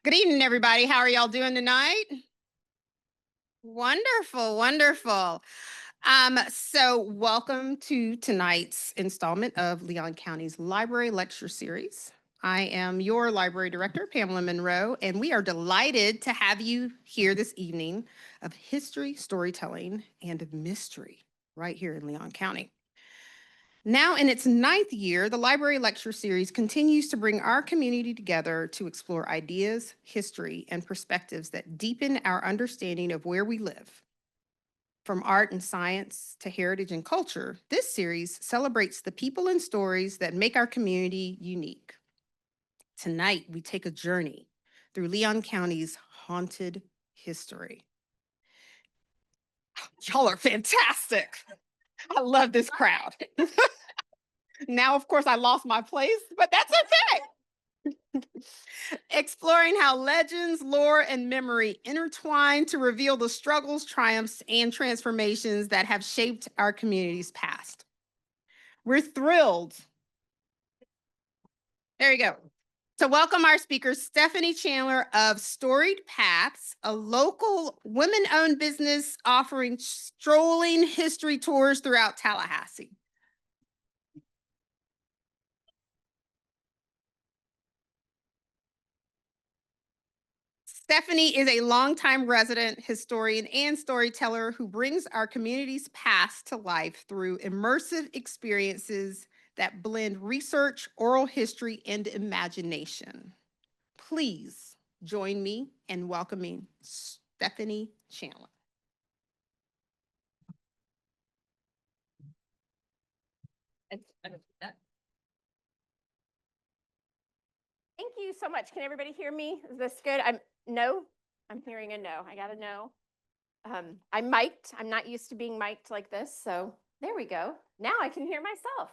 Good evening, everybody. How are y'all doing tonight? Wonderful, wonderful. So welcome to tonight's installment of Leon County's Library Lecture Series. I am your library director, Pamela Monroe, and we are delighted to have you here this evening of history, storytelling, and mystery right here in Leon County. Now, in its 9th year, the Library Lecture Series continues to bring our community together to explore ideas, history, and perspectives that deepen our understanding of where we live. From art and science to heritage and culture, this series celebrates the people and stories that make our community unique. Tonight, we take a journey through Leon County's haunted history. Y'all are fantastic. I love this crowd. Now, of course, I lost my place, but that's okay. Exploring how legends, lore, and memory intertwine to reveal the struggles, triumphs, and transformations that have shaped our community's past. We're thrilled. There you go. To welcome our speaker, Stephanie Chandler of Storied Paths, a local women-owned business offering strolling history tours throughout Tallahassee. Stephanie is a longtime resident, historian, and storyteller who brings our community's past to life through immersive experiences that blend research, oral history, and imagination. Please join me in welcoming Stephanie Chandler. Thank you so much. Can everybody hear me? Is this good? I'm hearing a no. I got a no. I'm mic'd. I'm not used to being mic'd like this. So there we go. Now I can hear myself.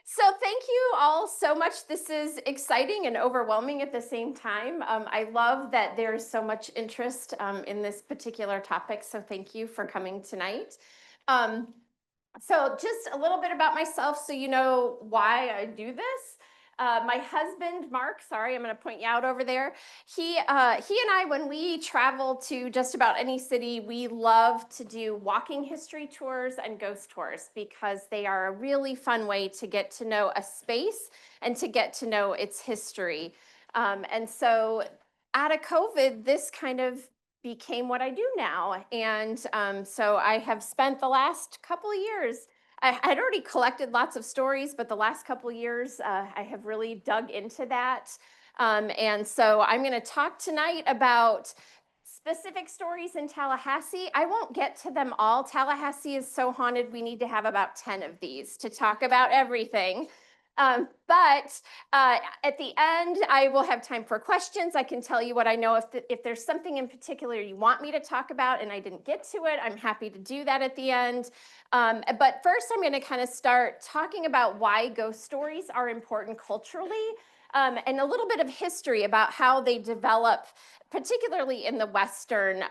So thank you all so much. This is exciting and overwhelming at the same time. I love that there's so much interest in this particular topic. So thank you for coming tonight. So just a little bit about myself so you know why I do this. My husband, Mark, sorry, I'm going to point you out over there. He and I, when we travel to just about any city, we love to do walking history tours and ghost tours because they are a really fun way to get to know a space and to get to know its history. And so out of COVID, this kind of became what I do now. And so I have spent the last couple of years, I had already collected lots of stories, but the last couple of years, I have really dug into that. And so I'm going to talk tonight about specific stories in Tallahassee. I won't get to them all. Tallahassee is so haunted, we need to have about 10 of these to talk about everything. But at the end, I will have time for questions. I can tell you what I know. If there's something in particular you want me to talk about and I didn't get to it, I'm happy to do that at the end. But first, I'm going to kind of start talking about why ghost stories are important culturally, and a little bit of history about how they develop, particularly in the Western,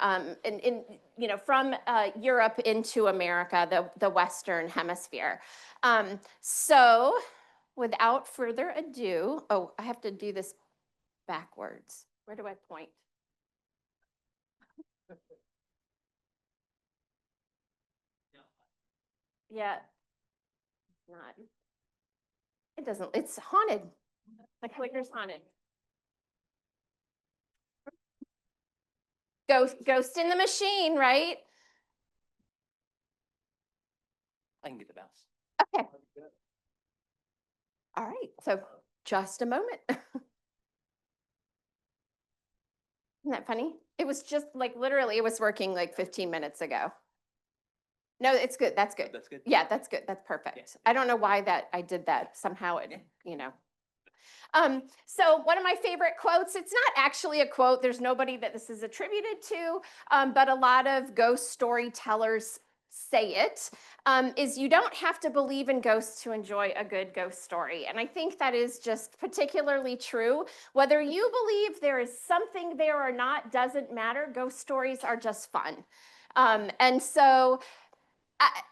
from Europe into America, the Western Hemisphere. So without further ado, oh, I have to do this backwards. Where do I point? Yeah, not. It doesn't, it's haunted. The clicker's haunted. Ghost in the machine, right? I can get the mouse. Okay. All right, so just a moment. Isn't that funny? It was just like literally, it was working like 15 minutes ago. No, it's good. That's good. That's good. Yeah, that's good. That's perfect. Yeah. I don't know why I did that. Somehow it, you know. So one of my favorite quotes, it's not actually a quote. There's nobody that this is attributed to, but a lot of ghost storytellers say it, is you don't have to believe in ghosts to enjoy a good ghost story. And I think that is just particularly true. Whether you believe there is something there or not doesn't matter. Ghost stories are just fun. And so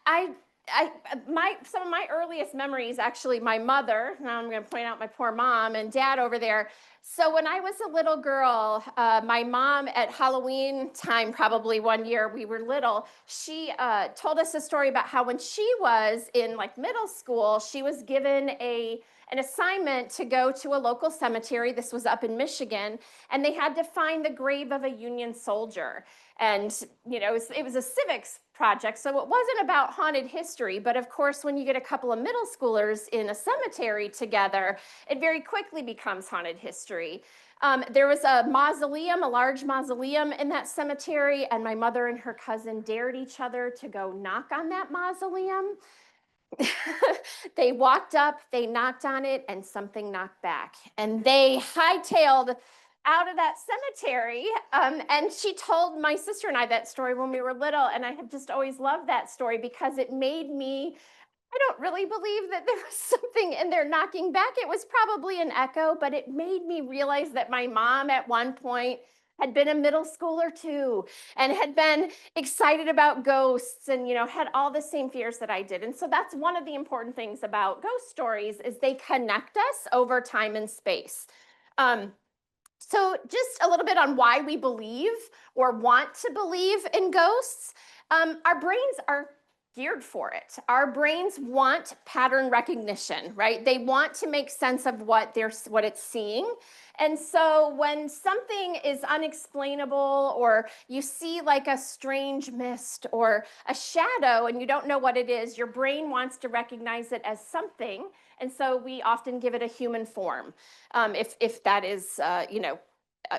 I some of my earliest memories, actually, my mother, now I'm going to point out my poor mom and dad over there. So when I was a little girl, my mom at Halloween time, probably one year, we were little, she told us a story about how when she was in like middle school, she was given an assignment to go to a local cemetery. This was up in Michigan, and they had to find the grave of a Union soldier. And, you know, it was a civics project, so it wasn't about haunted history. But of course, when you get a couple of middle schoolers in a cemetery together, it very quickly becomes haunted history. There was a mausoleum, a large mausoleum in that cemetery, and my mother and her cousin dared each other to go knock on that mausoleum. They walked up, they knocked on it, and something knocked back. And they hightailed out of that cemetery. And she told my sister and I that story when we were little. And I have just always loved that story because it made me, I don't really believe that there was something in there knocking back. It was probably an echo, but it made me realize that my mom at one point had been a middle schooler too, and had been excited about ghosts and, you know, had all the same fears that I did. And so that's one of the important things about ghost stories is they connect us over time and space. So just a little bit on why we believe or want to believe in ghosts. Our brains are geared for it. Our brains want pattern recognition, right? They want to make sense of what it's seeing. And so when something is unexplainable, or you see like a strange mist or a shadow and you don't know what it is, your brain wants to recognize it as something. And so we often give it a human form, if that is,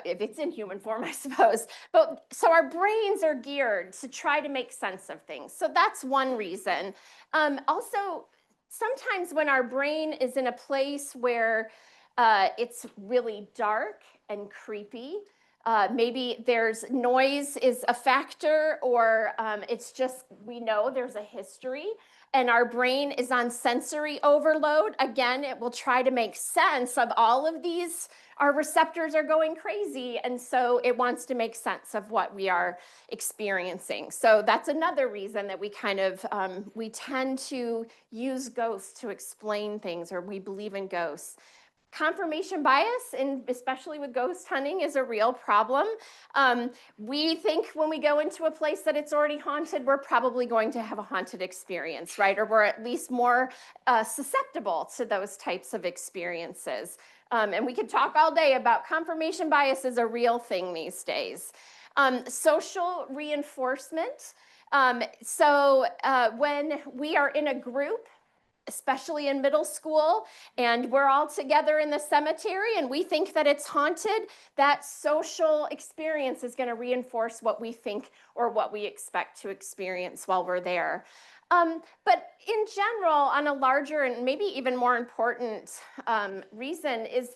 if it's in human form, I suppose. But so our brains are geared to try to make sense of things. So that's one reason. Also, sometimes when our brain is in a place where it's really dark and creepy, maybe there's noise is a factor, or it's just, we know there's a history, and our brain is on sensory overload. Again, it will try to make sense of all of these. Our receptors are going crazy, and so it wants to make sense of what we are experiencing. So that's another reason that we kind of, we tend to use ghosts to explain things, or we believe in ghosts. Confirmation bias, and especially with ghost hunting, is a real problem. We think when we go into a place that it's already haunted, we're probably going to have a haunted experience, right? Or we're at least more susceptible to those types of experiences. And we could talk all day about confirmation bias is a real thing these days. Social reinforcement. When we are in a group, especially in middle school, and we're all together in the cemetery and we think that it's haunted, that social experience is going to reinforce what we think or what we expect to experience while we're there. But in general, on a larger and maybe even more important reason is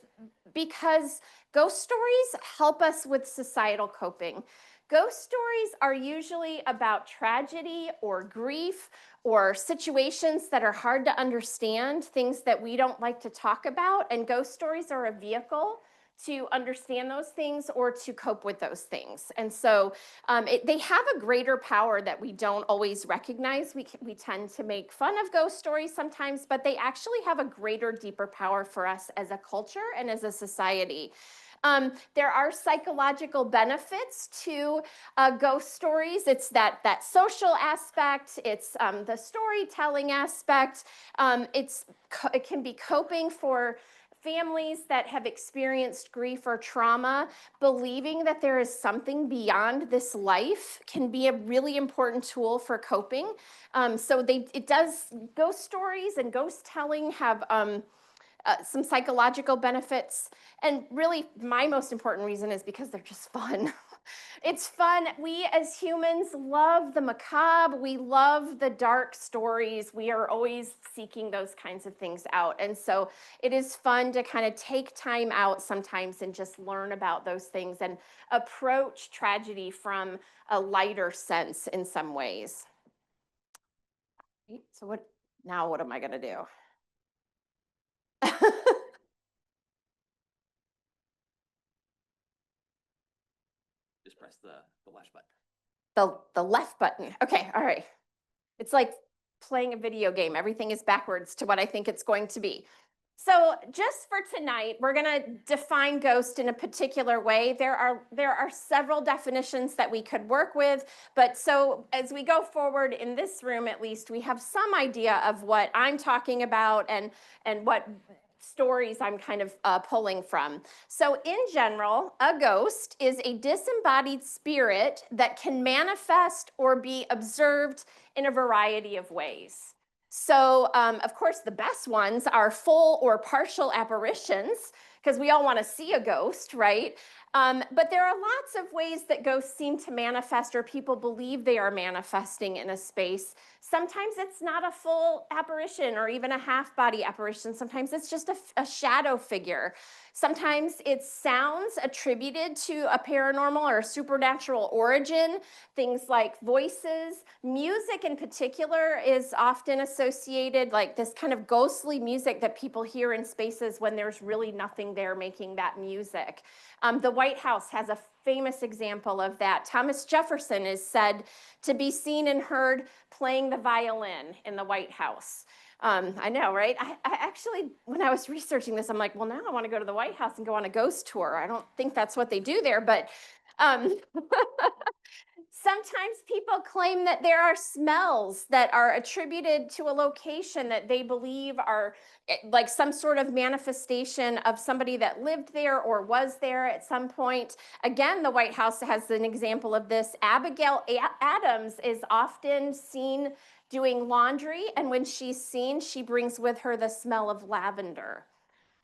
because ghost stories help us with societal coping. Ghost stories are usually about tragedy or grief or situations that are hard to understand, things that we don't like to talk about, and ghost stories are a vehicle to understand those things or to cope with those things. And so they have a greater power that we don't always recognize. We tend to make fun of ghost stories sometimes, but they actually have a greater, deeper power for us as a culture and as a society. There are psychological benefits to ghost stories. It's that social aspect. It's the storytelling aspect. It can be coping for families that have experienced grief or trauma. Believing that there is something beyond this life can be a really important tool for coping. Ghost stories and ghost telling have some psychological benefits. And really, my most important reason is because they're just fun. It's fun. We as humans love the macabre. We love the dark stories. We are always seeking those kinds of things out. And so it is fun to kind of take time out sometimes and just learn about those things and approach tragedy from a lighter sense in some ways. So what am I going to do? Just press the left button. The left button. Okay, all right. It's like playing a video game. Everything is backwards to what I think it's going to be. So just for tonight, we're going to define ghost in a particular way. There are several definitions that we could work with, but so as we go forward in this room, at least, we have some idea of what I'm talking about and what stories I'm kind of pulling from. So in general, a ghost is a disembodied spirit that can manifest or be observed in a variety of ways. So, of course, the best ones are full or partial apparitions, because we all want to see a ghost, right? But there are lots of ways that ghosts seem to manifest, or people believe they are manifesting in a space. Sometimes it's not a full apparition or even a half-body apparition. Sometimes it's just a shadow figure. Sometimes it's sounds attributed to a paranormal or a supernatural origin, things like voices. Music in particular is often associated, like this kind of ghostly music that people hear in spaces when there's really nothing there making that music. The White House has a famous example of that. Thomas Jefferson is said to be seen and heard playing the violin in the White House. I know, right? I actually, when I was researching this, I'm like, well, now I want to go to the White House and go on a ghost tour. I don't think that's what they do there, but sometimes people claim that there are smells that are attributed to a location that they believe are like some sort of manifestation of somebody that lived there or was there at some point. Again, the White House has an example of this. Abigail Adams is often seen doing laundry, and when she's seen, she brings with her the smell of lavender.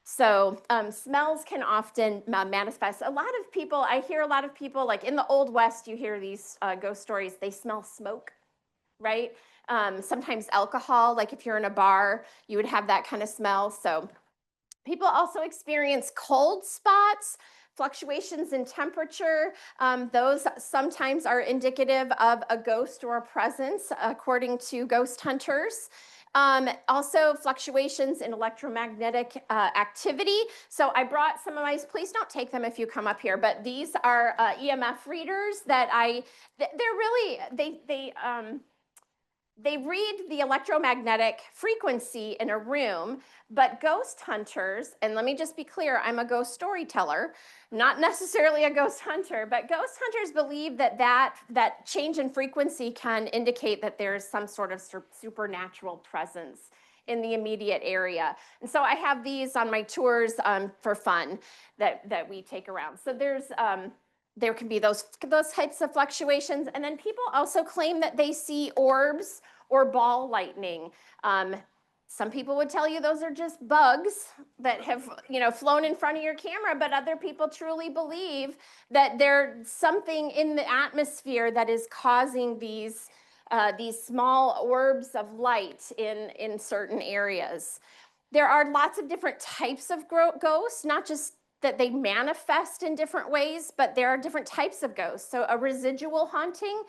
So smells can often manifest. I hear a lot of people, like in the Old West, you hear these ghost stories, they smell smoke, right? Sometimes alcohol, like if you're in a bar, you would have that kind of smell. So people also experience cold spots, fluctuations in temperature. Those sometimes are indicative of a ghost or a presence, according to ghost hunters. Also fluctuations in electromagnetic activity. So I brought some of my, please don't take them if you come up here, but these are EMF readers that they read the electromagnetic frequency in a room, but ghost hunters, and let me just be clear, I'm a ghost storyteller, not necessarily a ghost hunter, but ghost hunters believe that change in frequency can indicate that there's some sort of supernatural presence in the immediate area. And so I have these on my tours for fun that we take around. So there can be those types of fluctuations. And then people also claim that they see orbs or ball lightning. Some people would tell you those are just bugs that have, flown in front of your camera, but other people truly believe that there's something in the atmosphere that is causing these small orbs of light in certain areas. There are lots of different types of ghosts, not just that they manifest in different ways, but there are different types of ghosts. So a residual haunting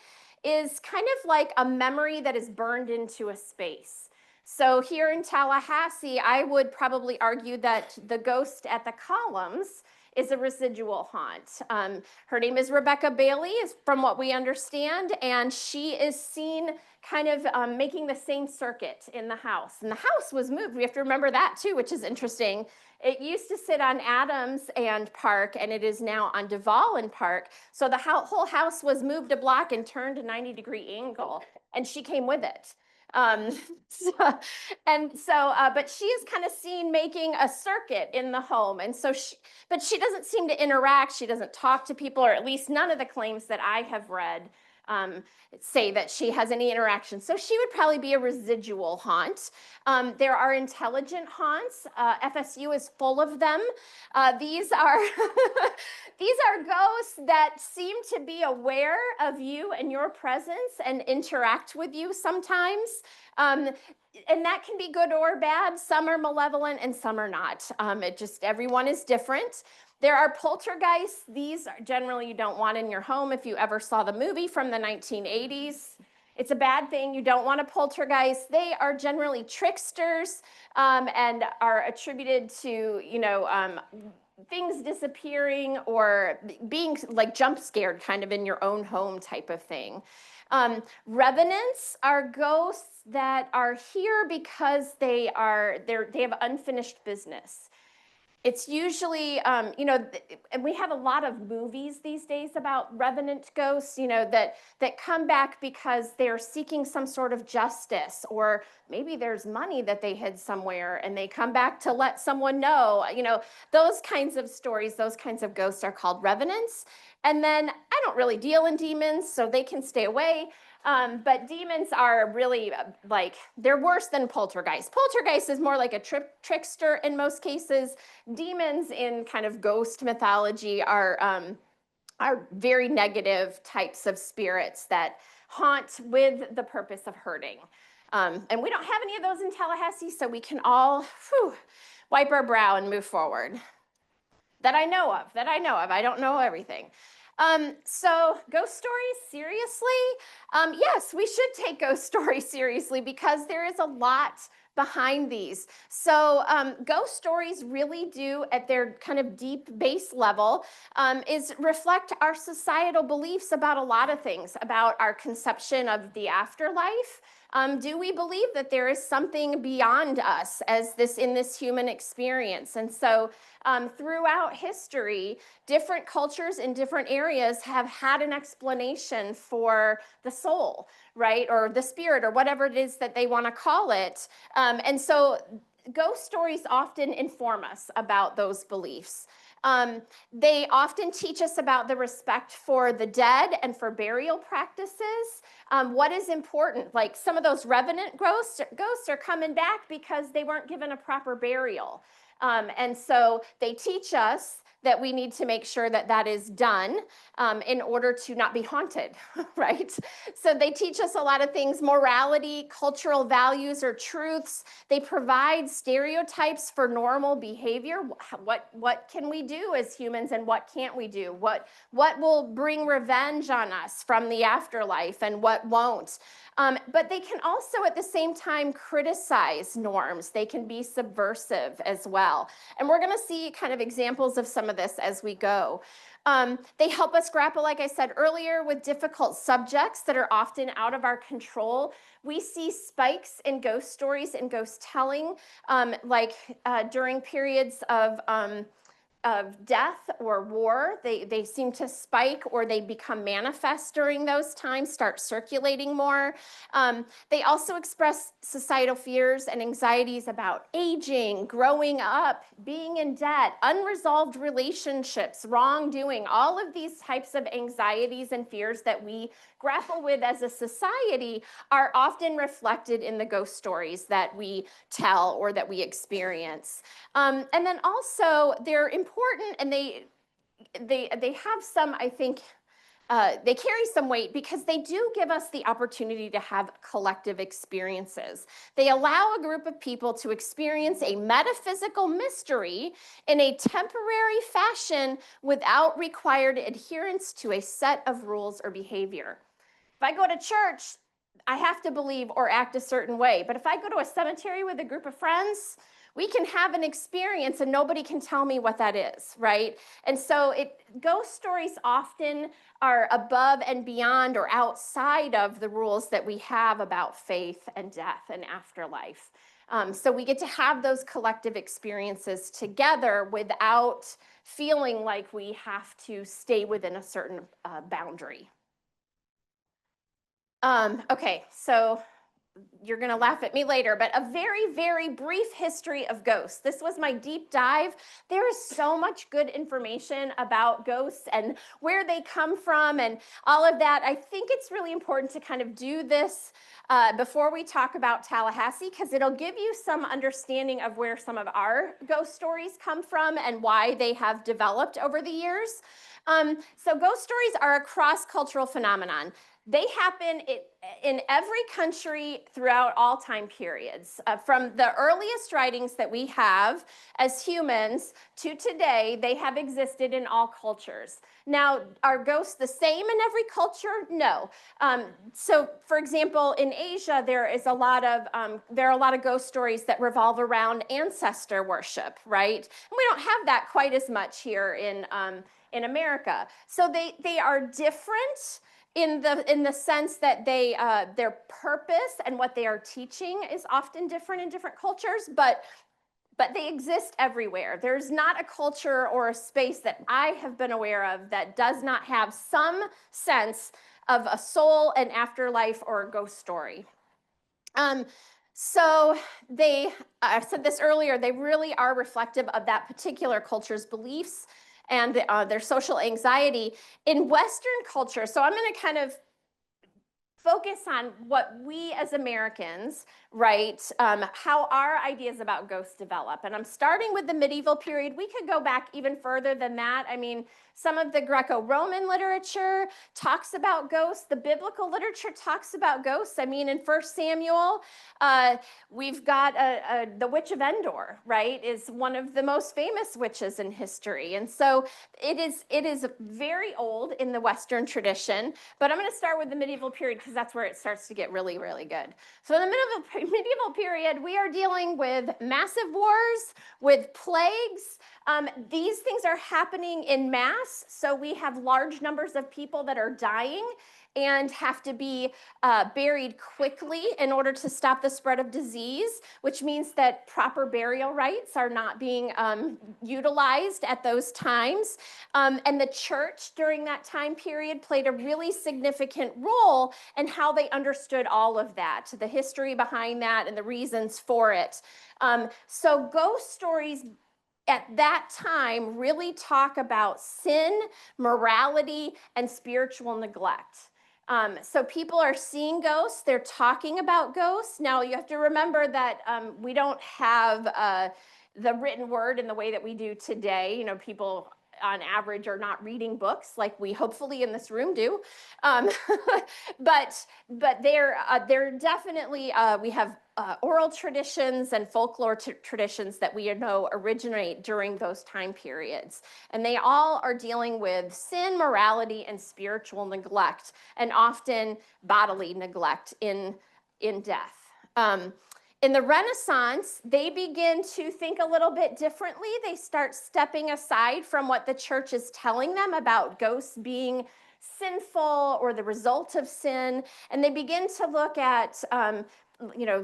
is kind of like a memory that is burned into a space. So here in Tallahassee, I would probably argue that the ghost at the columns is a residual haunt. Her name is Rebecca Bailey, is from what we understand, and she is seen kind of making the same circuit in the house. And the house was moved. We have to remember that too, which is interesting. It used to sit on Adams and Park, and it is now on Duval and Park. So the whole house was moved a block and turned a 90-degree angle, and she came with it. But she is kind of seen making a circuit in the home. And so but she doesn't seem to interact. She doesn't talk to people, or at least none of the claims that I have read say that she has any interaction. So she would probably be a residual haunt. There are intelligent haunts. FSU is full of them. These are these are ghosts that seem to be aware of you and your presence and interact with you sometimes. And that can be good or bad. Some are malevolent and some are not. Everyone is different. There are poltergeists. These are generally you don't want in your home. If you ever saw the movie from the 1980s, it's a bad thing. You don't want a poltergeist. They are generally tricksters and are attributed to, things disappearing or being like jump scared kind of in your own home type of thing. Revenants are ghosts that are here because they have unfinished business. It's usually, and we have a lot of movies these days about revenant ghosts, that come back because they're seeking some sort of justice, or maybe there's money that they hid somewhere and they come back to let someone know. Those kinds of stories, those kinds of ghosts are called revenants. And then I don't really deal in demons, so they can stay away. But demons are really they're worse than poltergeist. Poltergeist is more like a trickster in most cases. Demons in kind of ghost mythology are very negative types of spirits that haunt with the purpose of hurting. And we don't have any of those in Tallahassee, so we can all wipe our brow and move forward. That I know of. I don't know everything. So ghost stories, seriously? Yes, we should take ghost stories seriously because there is a lot behind these. So ghost stories really do, at their kind of deep base level, is reflect our societal beliefs about a lot of things, about our conception of the afterlife. Do we believe that there is something beyond us in this human experience? And so throughout history, different cultures in different areas have had an explanation for the soul, right? Or the spirit, or whatever it is that they want to call it. And so ghost stories often inform us about those beliefs. They often teach us about the respect for the dead and for burial practices. What is important? Like some of those revenant ghosts are coming back because they weren't given a proper burial. And so they teach us that we need to make sure that that is done in order to not be haunted, right? So they teach us a lot of things: morality, cultural values or truths. They provide stereotypes for normal behavior. What can we do as humans and what can't we do? What will bring revenge on us from the afterlife and what won't? But they can also at the same time criticize norms. They can be subversive as well. And we're going to see kind of examples of some of this as we go. They help us grapple, like I said earlier, with difficult subjects that are often out of our control. We see spikes in ghost stories and ghost telling, during periods of death or war. They seem to spike, or they become manifest during those times, start circulating more. They also express societal fears and anxieties about aging, growing up, being in debt, unresolved relationships, wrongdoing, all of these types of anxieties and fears that we grapple with as a society are often reflected in the ghost stories that we tell or that we experience. And then also they're important, and they have some, I think, they carry some weight because they do give us the opportunity to have collective experiences. They allow a group of people to experience a metaphysical mystery in a temporary fashion without required adherence to a set of rules or behavior. If I go to church, I have to believe or act a certain way. But if I go to a cemetery with a group of friends, we can have an experience and nobody can tell me what that is, right? And so ghost stories often are above and beyond or outside of the rules that we have about faith and death and afterlife. So we get to have those collective experiences together without feeling like we have to stay within a certain boundary. Okay, so you're going to laugh at me later, but a very, very brief history of ghosts. This was my deep dive. There is so much good information about ghosts and where they come from and all of that. I think it's really important to kind of do this before we talk about Tallahassee, because it'll give you some understanding of where some of our ghost stories come from and why they have developed over the years. So ghost stories are a cross-cultural phenomenon. They happen in every country throughout all time periods. From the earliest writings that we have as humans to today, they have existed in all cultures. Now, are ghosts the same in every culture? No. So, for example, in Asia, there are a lot of ghost stories that revolve around ancestor worship, right? And we don't have that quite as much here in America. So they are different. in the sense that they their purpose and what they are teaching is often different in different cultures, but they exist everywhere. There's not a culture or a space that I have been aware of that does not have some sense of a soul, an afterlife, or a ghost story. So I said this earlier, they really are reflective of that particular culture's beliefs and their social anxiety. In Western culture, so I'm going to kind of focus on what we as Americans, right, how our ideas about ghosts develop. And I'm starting with the medieval period. We could go back even further than that. I mean, some of the Greco-Roman literature talks about ghosts. The biblical literature talks about ghosts. I mean, in 1 Samuel, we've got the Witch of Endor, right, is one of the most famous witches in history. And so it is very old in the Western tradition, but I'm going to start with the medieval period because that's where it starts to get really, really good. So in the medieval period, we are dealing with massive wars, with plagues. These things are happening in mass, so we have large numbers of people that are dying and have to be buried quickly in order to stop the spread of disease, which means that proper burial rites are not being utilized at those times. And the church during that time period played a really significant role in how they understood all of that, the history behind that and the reasons for it. So ghost stories at that time really talk about sin, morality, and spiritual neglect. So people are seeing ghosts, they're talking about ghosts. Now you have to remember that we don't have the written word in the way that we do today. You know, people on average are not reading books like we hopefully in this room do. But they're definitely, we have oral traditions and folklore traditions that we know originate during those time periods. And they all are dealing with sin, morality, and spiritual neglect, and often bodily neglect in death. In the Renaissance, they begin to think a little bit differently. They start stepping aside from what the church is telling them about ghosts being sinful or the result of sin, and they begin to look at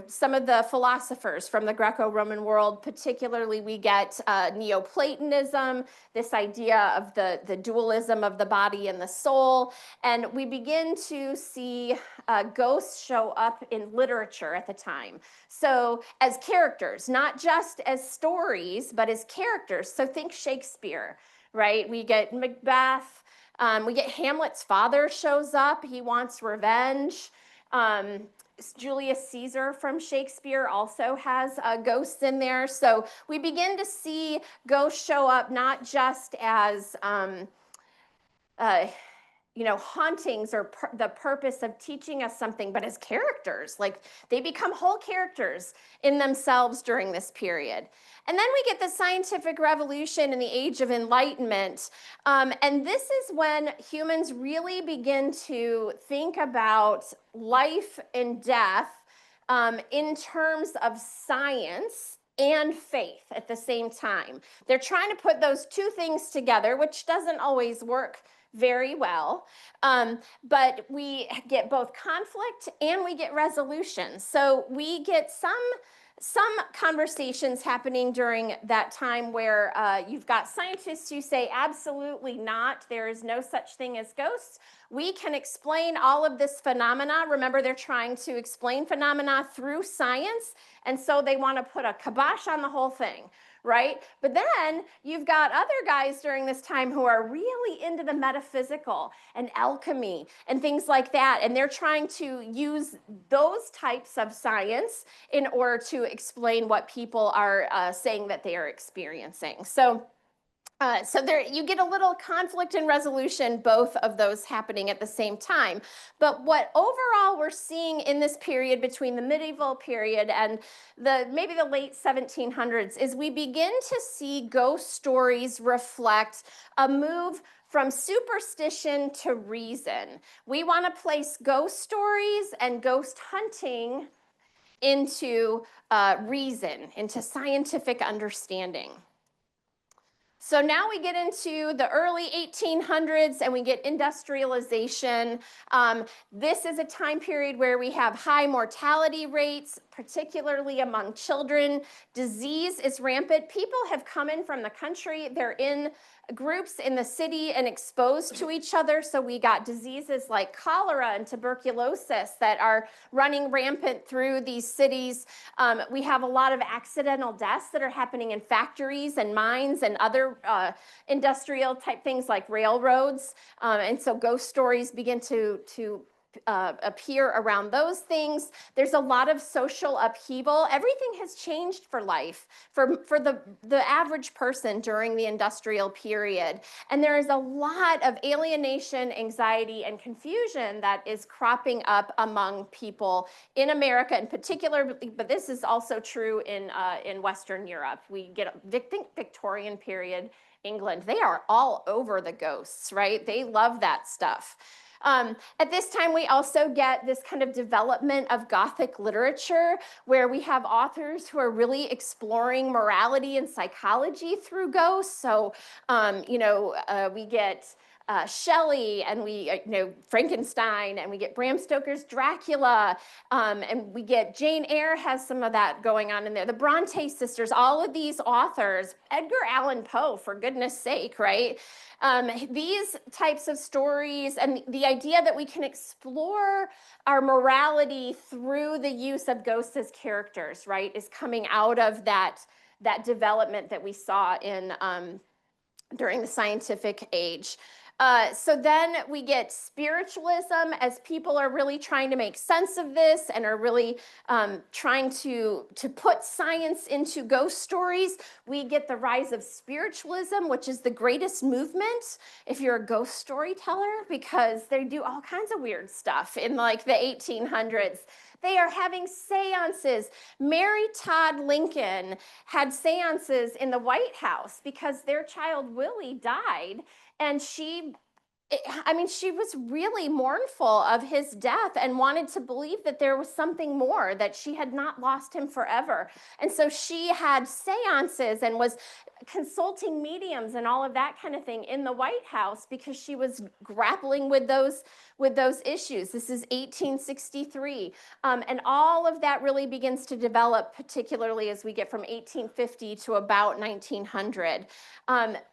some of the philosophers from the Greco-Roman world. Particularly, we get Neoplatonism, this idea of the dualism of the body and the soul, and we begin to see ghosts show up in literature at the time. So as characters, not just as stories, but as characters. So think Shakespeare, right? We get Macbeth. We get Hamlet's father shows up. He wants revenge. Julius Caesar from Shakespeare also has ghosts in there. So we begin to see ghosts show up not just as hauntings or the purpose of teaching us something, but as characters. Like they become whole characters in themselves during this period. And then we get the scientific revolution and the age of enlightenment. And this is when humans really begin to think about life and death in terms of science and faith at the same time. They're trying to put those two things together, which doesn't always work very well, but we get both conflict and we get resolution. So we get some conversations happening during that time where you've got scientists who say absolutely not, there is no such thing as ghosts. We can explain all of this phenomena. Remember, they're trying to explain phenomena through science, and so they want to put a kibosh on the whole thing. Right? But then you've got other guys during this time who are really into the metaphysical and alchemy and things like that. And they're trying to use those types of science in order to explain what people are saying that they are experiencing. So there you get a little conflict and resolution, both of those happening at the same time. But what overall we're seeing in this period between the medieval period and maybe the late 1700s is we begin to see ghost stories reflect a move from superstition to reason. We want to place ghost stories and ghost hunting into reason, into scientific understanding. So now we get into the early 1800s and we get industrialization. This is a time period where we have high mortality rates, particularly among children. Disease is rampant. People have come in from the country. They're in groups in the city and exposed to each other. So we got diseases like cholera and tuberculosis that are running rampant through these cities. We have a lot of accidental deaths that are happening in factories and mines and other industrial type things like railroads. And so ghost stories begin to appear around those things. There's a lot of social upheaval. Everything has changed for life, for the average person during the industrial period. And there is a lot of alienation, anxiety, and confusion that is cropping up among people in America in particular, but this is also true in Western Europe. We get, think Victorian period England, they are all over the ghosts, right? They love that stuff. At this time, we also get this kind of development of Gothic literature where we have authors who are really exploring morality and psychology through ghosts. So, we get Shelley and we Frankenstein, and we get Bram Stoker's Dracula, and we get Jane Eyre has some of that going on in there. The Bronte sisters, all of these authors, Edgar Allan Poe, for goodness sake, right? These types of stories and the idea that we can explore our morality through the use of ghosts as characters, right, is coming out of that development that we saw in during the scientific age. So then we get spiritualism as people are really trying to make sense of this and are really trying to put science into ghost stories. We get the rise of spiritualism, which is the greatest movement if you're a ghost storyteller, because they do all kinds of weird stuff in like the 1800s. They are having seances. Mary Todd Lincoln had seances in the White House because their child Willie died, and she was really mournful of his death and wanted to believe that there was something more, that she had not lost him forever. And so she had seances and was consulting mediums and all of that kind of thing in the White House because she was grappling with those issues. This is 1863. And all of that really begins to develop, particularly as we get from 1850 to about 1900.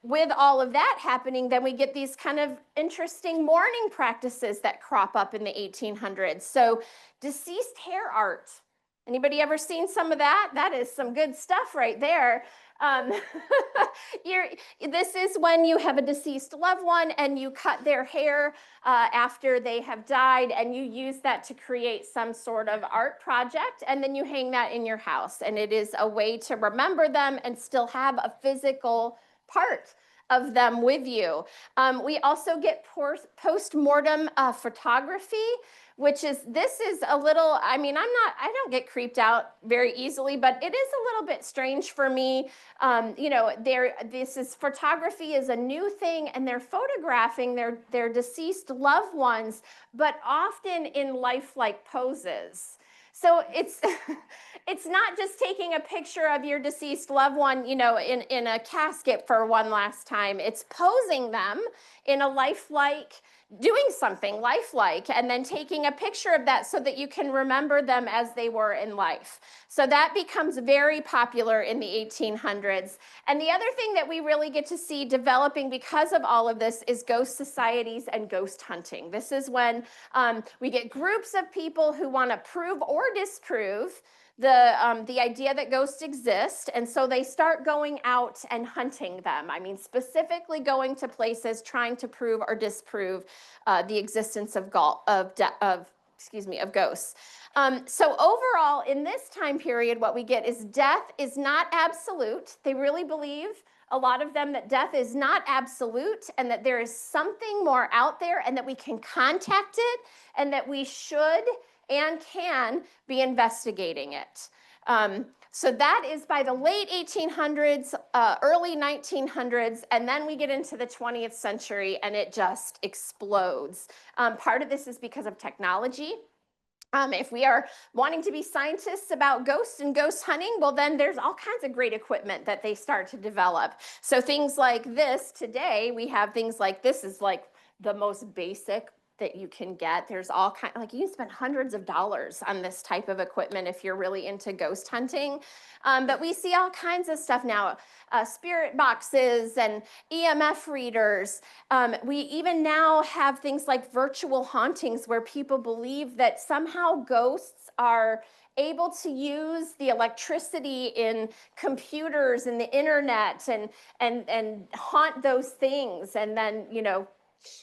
With all of that happening, then we get these kind of interesting mourning practices that crop up in the 1800s. So deceased hair art. Anybody ever seen some of that? That is some good stuff right there. This is when you have a deceased loved one and you cut their hair after they have died, and you use that to create some sort of art project, and then you hang that in your house, and it is a way to remember them and still have a physical part of them with you. We also get post-mortem photography, this is a little, I don't get creeped out very easily, but it is a little bit strange for me. Photography is a new thing, and they're photographing their deceased loved ones, but often in lifelike poses. So it's not just taking a picture of your deceased loved one, in a casket for one last time. It's posing them in a lifelike, doing something lifelike, and then taking a picture of that so that you can remember them as they were in life. So that becomes very popular in the 1800s. And the other thing that we really get to see developing because of all of this is ghost societies and ghost hunting. This is when we get groups of people who want to prove or disprove the idea that ghosts exist, and so they start going out and hunting them. Specifically going to places trying to prove or disprove the existence of ghosts. So overall, in this time period, what we get is death is not absolute. They really believe, a lot of them, that death is not absolute and that there is something more out there and that we can contact it and that we should and can be investigating it. So that is by the late 1800s, early 1900s, and then we get into the 20th century and it just explodes. Part of this is because of technology. If we are wanting to be scientists about ghosts and ghost hunting, well, then there's all kinds of great equipment that they start to develop. So things like this today, we have things like this is like the most basic that you can get. There's all kind, like you can spend hundreds of dollars on this type of equipment if you're really into ghost hunting. But we see all kinds of stuff now, spirit boxes and EMF readers. We even now have things like virtual hauntings where people believe that somehow ghosts are able to use the electricity in computers and the internet and haunt those things, and then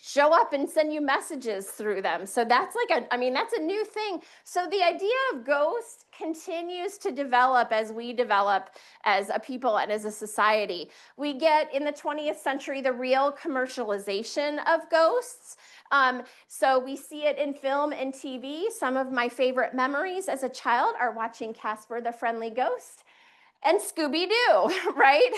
show up and send you messages through them. So that's like that's a new thing. So the idea of ghosts continues to develop as we develop as a people and as a society. We get in the 20th century the real commercialization of ghosts. So we see it in film and TV. Some of my favorite memories as a child are watching Casper the Friendly Ghost and Scooby-Doo, right?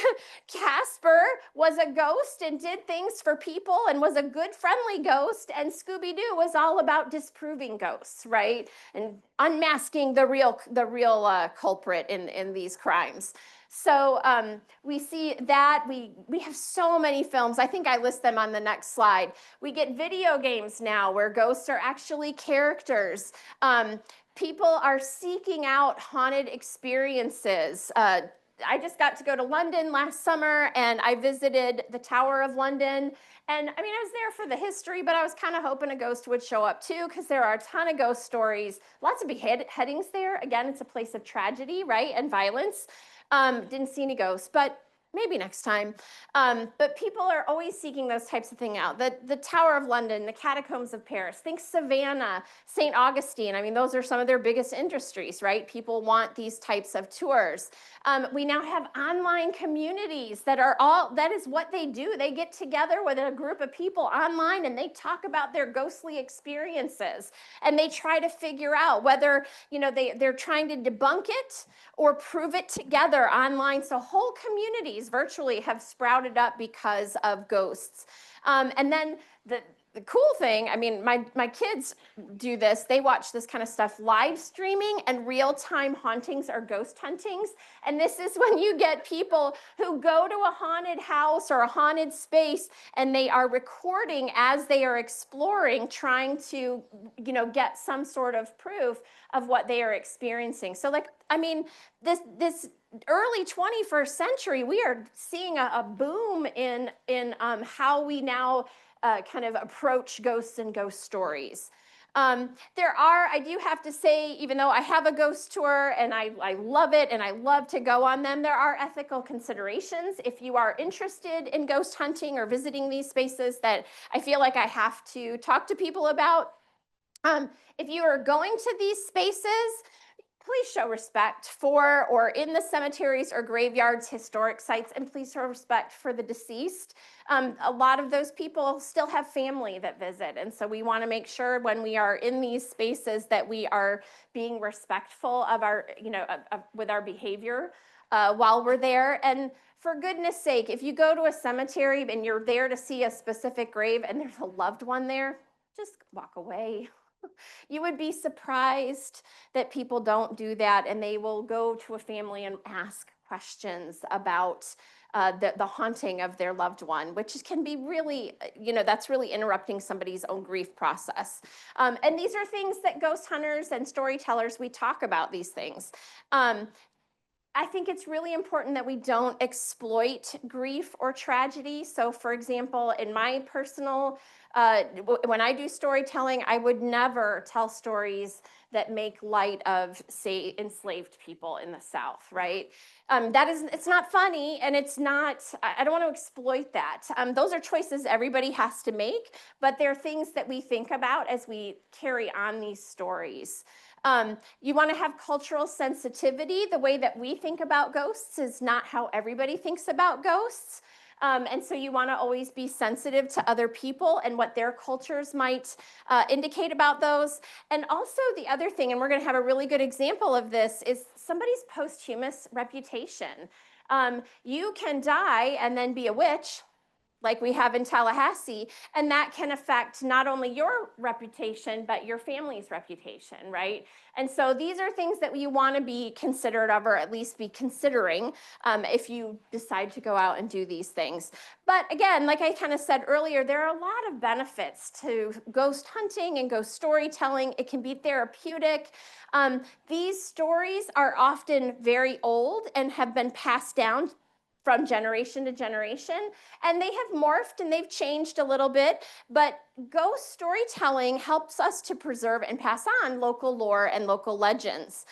Casper was a ghost and did things for people and was a good, friendly ghost, and Scooby-Doo was all about disproving ghosts, right? And unmasking the real culprit in these crimes. So we see that. We have so many films. I think I list them on the next slide. We get video games now where ghosts are actually characters. People are seeking out haunted experiences. I just got to go to London last summer, and I visited the Tower of London. And I was there for the history, but I was kind of hoping a ghost would show up too, because there are a ton of ghost stories, lots of beheadings there. Again, it's a place of tragedy, right, and violence. Didn't see any ghosts, but maybe next time. But people are always seeking those types of things out. The Tower of London, the Catacombs of Paris, think Savannah, St. Augustine. Those are some of their biggest industries, right? People want these types of tours. We now have online communities that is what they do. They get together with a group of people online and they talk about their ghostly experiences. And they try to figure out whether, they're trying to debunk it or prove it together online. So whole communities virtually have sprouted up because of ghosts. And then the cool thing, my kids do this. They watch this kind of stuff live streaming, and real-time hauntings or ghost huntings. And this is when you get people who go to a haunted house or a haunted space, and they are recording as they are exploring, trying to, get some sort of proof of what they are experiencing. So this early 21st century, we are seeing a boom in how we now kind of approach ghosts and ghost stories. I do have to say, even though I have a ghost tour and I love it and I love to go on them, there are ethical considerations if you are interested in ghost hunting or visiting these spaces that I feel like I have to talk to people about. If you are going to these spaces, please show respect for, or in the cemeteries or graveyards, historic sites, and please show respect for the deceased. A lot of those people still have family that visit, and so we want to make sure when we are in these spaces that we are being respectful of our, with our behavior while we're there. And for goodness sake, if you go to a cemetery and you're there to see a specific grave and there's a loved one there, just walk away. You would be surprised that people don't do that, and they will go to a family and ask questions about the haunting of their loved one, which can be really, that's really interrupting somebody's own grief process. And these are things that ghost hunters and storytellers, we talk about these things. I think it's really important that we don't exploit grief or tragedy. So for example, in my personal, when I do storytelling, I would never tell stories that make light of, say, enslaved people in the South, right? It's not funny, and I don't want to exploit that. Those are choices everybody has to make, but they're things that we think about as we carry on these stories. You want to have cultural sensitivity. The way that we think about ghosts is not how everybody thinks about ghosts. And so you want to always be sensitive to other people and what their cultures might indicate about those. And also the other thing, and we're going to have a really good example of this, is somebody's posthumous reputation. You can die and then be a witch. like we have in Tallahassee, and that can affect not only your reputation, but your family's reputation, right? And so these are things that you want to be considerate of, or at least be considering if you decide to go out and do these things. But again, like I kind of said earlier, there are a lot of benefits to ghost hunting and ghost storytelling. It can be therapeutic. These stories are often very old and have been passed down from generation to generation, and they have morphed and they've changed a little bit, but ghost storytelling helps us to preserve and pass on local lore and local legends.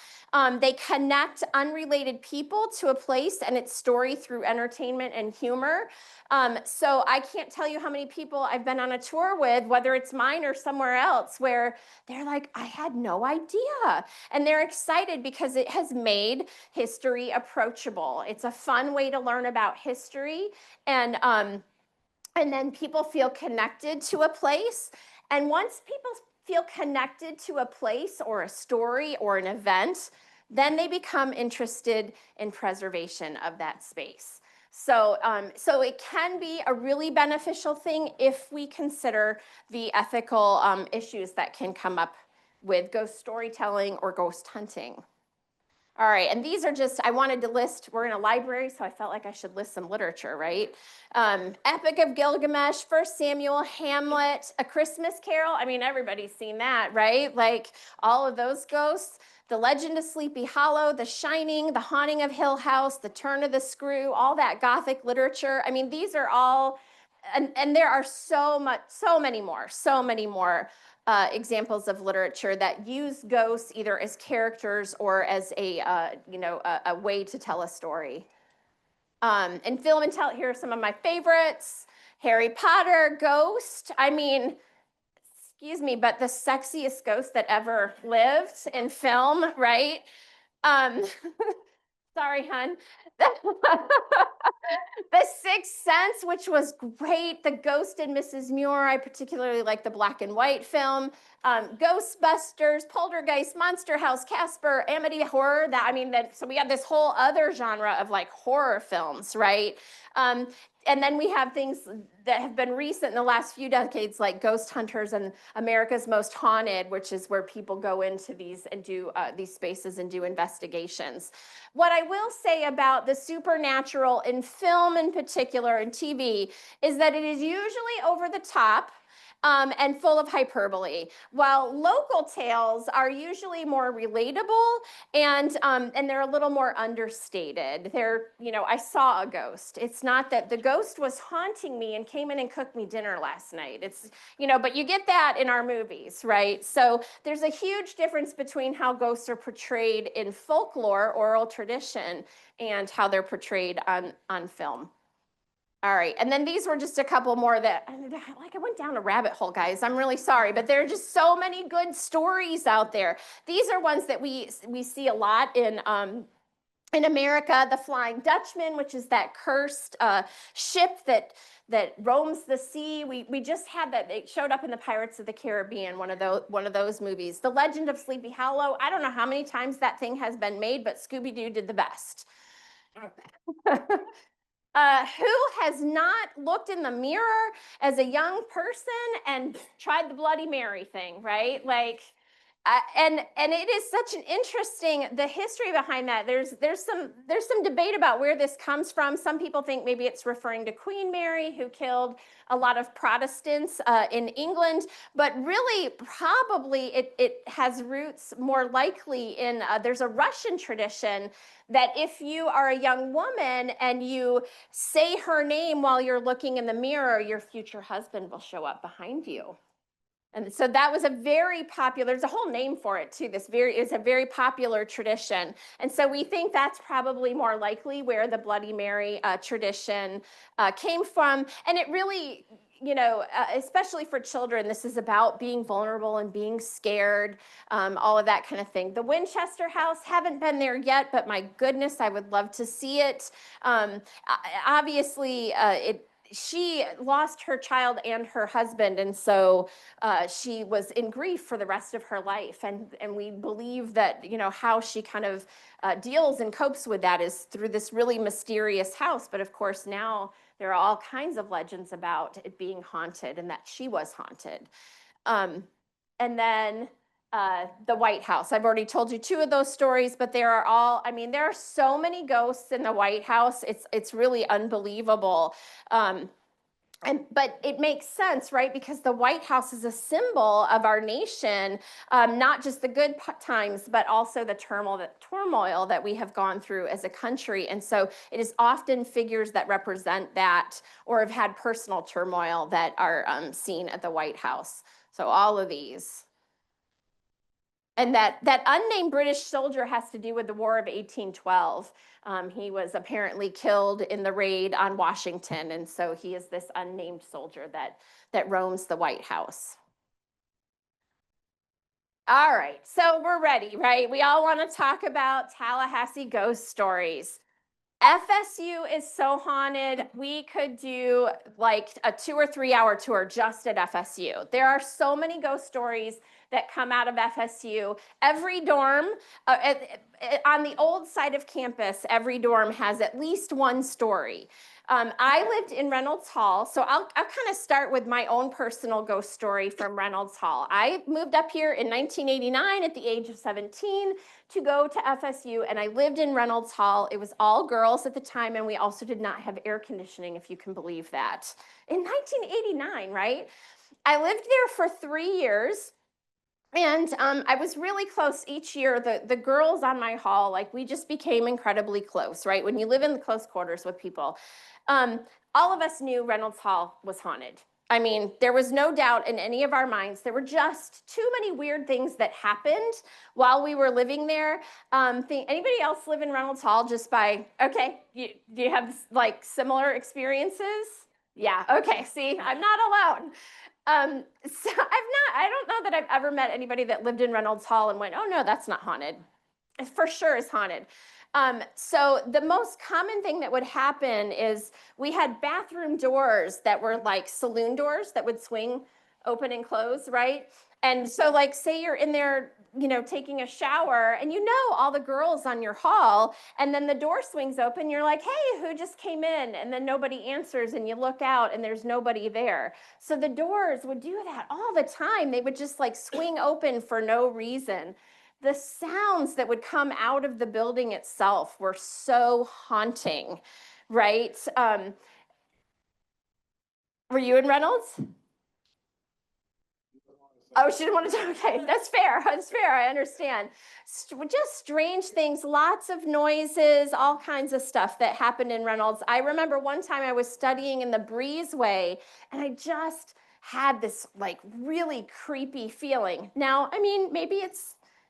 They connect unrelated people to a place and its story through entertainment and humor. So I can't tell you how many people I've been on a tour with, whether it's mine or somewhere else, where they're like, I had no idea. And they're excited because it has made history approachable. It's a fun way to learn about history. And then people feel connected to a place. And once people feel connected to a place or a story or an event, then they become interested in preservation of that space. So it can be a really beneficial thing if we consider the ethical issues that can come up with ghost storytelling or ghost hunting. All right, and these are just, I wanted to list, we're in a library, so I felt like I should list some literature, right? Epic of Gilgamesh, First Samuel, Hamlet, A Christmas Carol. I mean, everybody's seen that, right? Like all of those ghosts. The Legend of Sleepy Hollow, The Shining, The Haunting of Hill House, The Turn of the Screw, all that Gothic literature. I mean, these are all, and there are so many more examples of literature that use ghosts either as characters or as a way to tell a story. And film and tell, here are some of my favorites. Harry Potter, Ghost. I mean, excuse me, but the sexiest ghost that ever lived in film, right? Sorry, hun. The Sixth Sense, which was great. The Ghost and Mrs. Muir. I particularly like the black and white film. Ghostbusters, Poltergeist, Monster House, Casper, Amity Horror. So we have this whole other genre of like horror films, right? And then we have things that have been recent in the last few decades, like Ghost Hunters and America's Most Haunted, which is where people go into these and do these spaces and do investigations. What I will say about the supernatural in film in particular and TV is that it is usually over the top and full of hyperbole, while local tales are usually more relatable and they're a little more understated. They're, I saw a ghost. It's not that the ghost was haunting me and came in and cooked me dinner last night. It's, but you get that in our movies, right? So there's a huge difference between how ghosts are portrayed in folklore, oral tradition, and how they're portrayed on film. All right, and then these were just a couple more that, I went down a rabbit hole, guys. I'm really sorry, but there are just so many good stories out there. These are ones that we see a lot in America. The Flying Dutchman, which is that cursed ship that roams the sea. We just had that. It showed up in the Pirates of the Caribbean, one of those movies. The Legend of Sleepy Hollow. I don't know how many times that thing has been made, but Scooby-Doo did the best. Who has not looked in the mirror as a young person and tried the Bloody Mary thing, right? Like, and it is such an interesting, the history behind that. There's some debate about where this comes from. Some people think maybe it's referring to Queen Mary, who killed a lot of Protestants in England, but really probably it has roots more likely in, there's a Russian tradition that if you are a young woman and you say her name while you're looking in the mirror, your future husband will show up behind you. And so that was a very popular, there's a whole name for it too. It's a very popular tradition. And so we think that's probably more likely where the Bloody Mary tradition came from. And it really, especially for children, this is about being vulnerable and being scared, all of that kind of thing. The Winchester House, haven't been there yet, but my goodness, I would love to see it. Obviously, she lost her child and her husband, and so she was in grief for the rest of her life. And we believe that, how she kind of deals and copes with that is through this really mysterious house. But of course, now There are all kinds of legends about it being haunted and that she was haunted. And then the White House. I've already told you 2 of those stories, but there are all, I mean, there are so many ghosts in the White House. It's really unbelievable. But it makes sense, right? Because the White House is a symbol of our nation, not just the good times, but also the turmoil that we have gone through as a country. And so it is often figures that represent that or have had personal turmoil that are seen at the White House. So all of these. And that unnamed British soldier has to do with the War of 1812. He was apparently killed in the raid on Washington, and so he is this unnamed soldier that roams the White House. All right, so we're ready, right? We all want to talk about Tallahassee ghost stories. FSU is so haunted. We could do like a 2 or 3 hour tour just at FSU. There are so many ghost stories that come out of FSU. Every dorm, on the old side of campus, every dorm has at least one story. I lived in Reynolds Hall, so I'll kind of start with my own personal ghost story from Reynolds Hall. I moved up here in 1989 at the age of 17 to go to FSU, and I lived in Reynolds Hall. It was all girls at the time, and we also did not have air conditioning, if you can believe that. In 1989, right? I lived there for 3 years. And I was really close each year. The girls on my hall, like we just became incredibly close, right? When you live in the close quarters with people. All of us knew Reynolds Hall was haunted. I mean, there was no doubt in any of our minds. There were just too many weird things that happened while we were living there. Anybody else live in Reynolds Hall just by, okay, do you have like similar experiences? Yeah, okay, see, I'm not alone. So I don't know that I've ever met anybody that lived in Reynolds Hall and went, oh no, that's not haunted. It for sure is haunted. So the most common thing that would happen is we had bathroom doors that were like saloon doors that would swing open and close, right? And so like say you're in there, you know, taking a shower and you know all the girls on your hall, and then the door swings open, you're like, hey, who just came in? And then nobody answers and you look out and there's nobody there. So the doors would do that all the time. They would just like swing open for no reason. The sounds that would come out of the building itself were so haunting, right? Were you in Reynolds? Oh, she didn't want to talk. Okay, that's fair. That's fair. I understand. Just strange things, lots of noises, all kinds of stuff that happened in Reynolds. I remember one time I was studying in the breezeway and I just had this like really creepy feeling. Now, I mean, maybe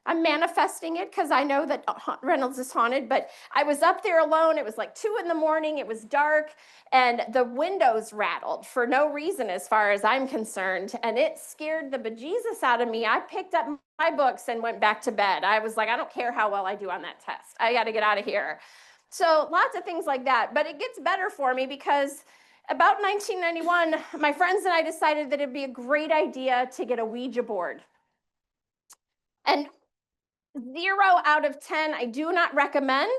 I'm manifesting it because I know that Reynolds is haunted, but I was up there alone. It was like 2 a.m. It was dark and the windows rattled for no reason as far as I'm concerned. And it scared the bejesus out of me. I picked up my books and went back to bed. I was like, I don't care how well I do on that test. I got to get out of here. So lots of things like that, but it gets better for me because about 1991, my friends and I decided that it'd be a great idea to get a Ouija board. And 0 out of 10, I do not recommend.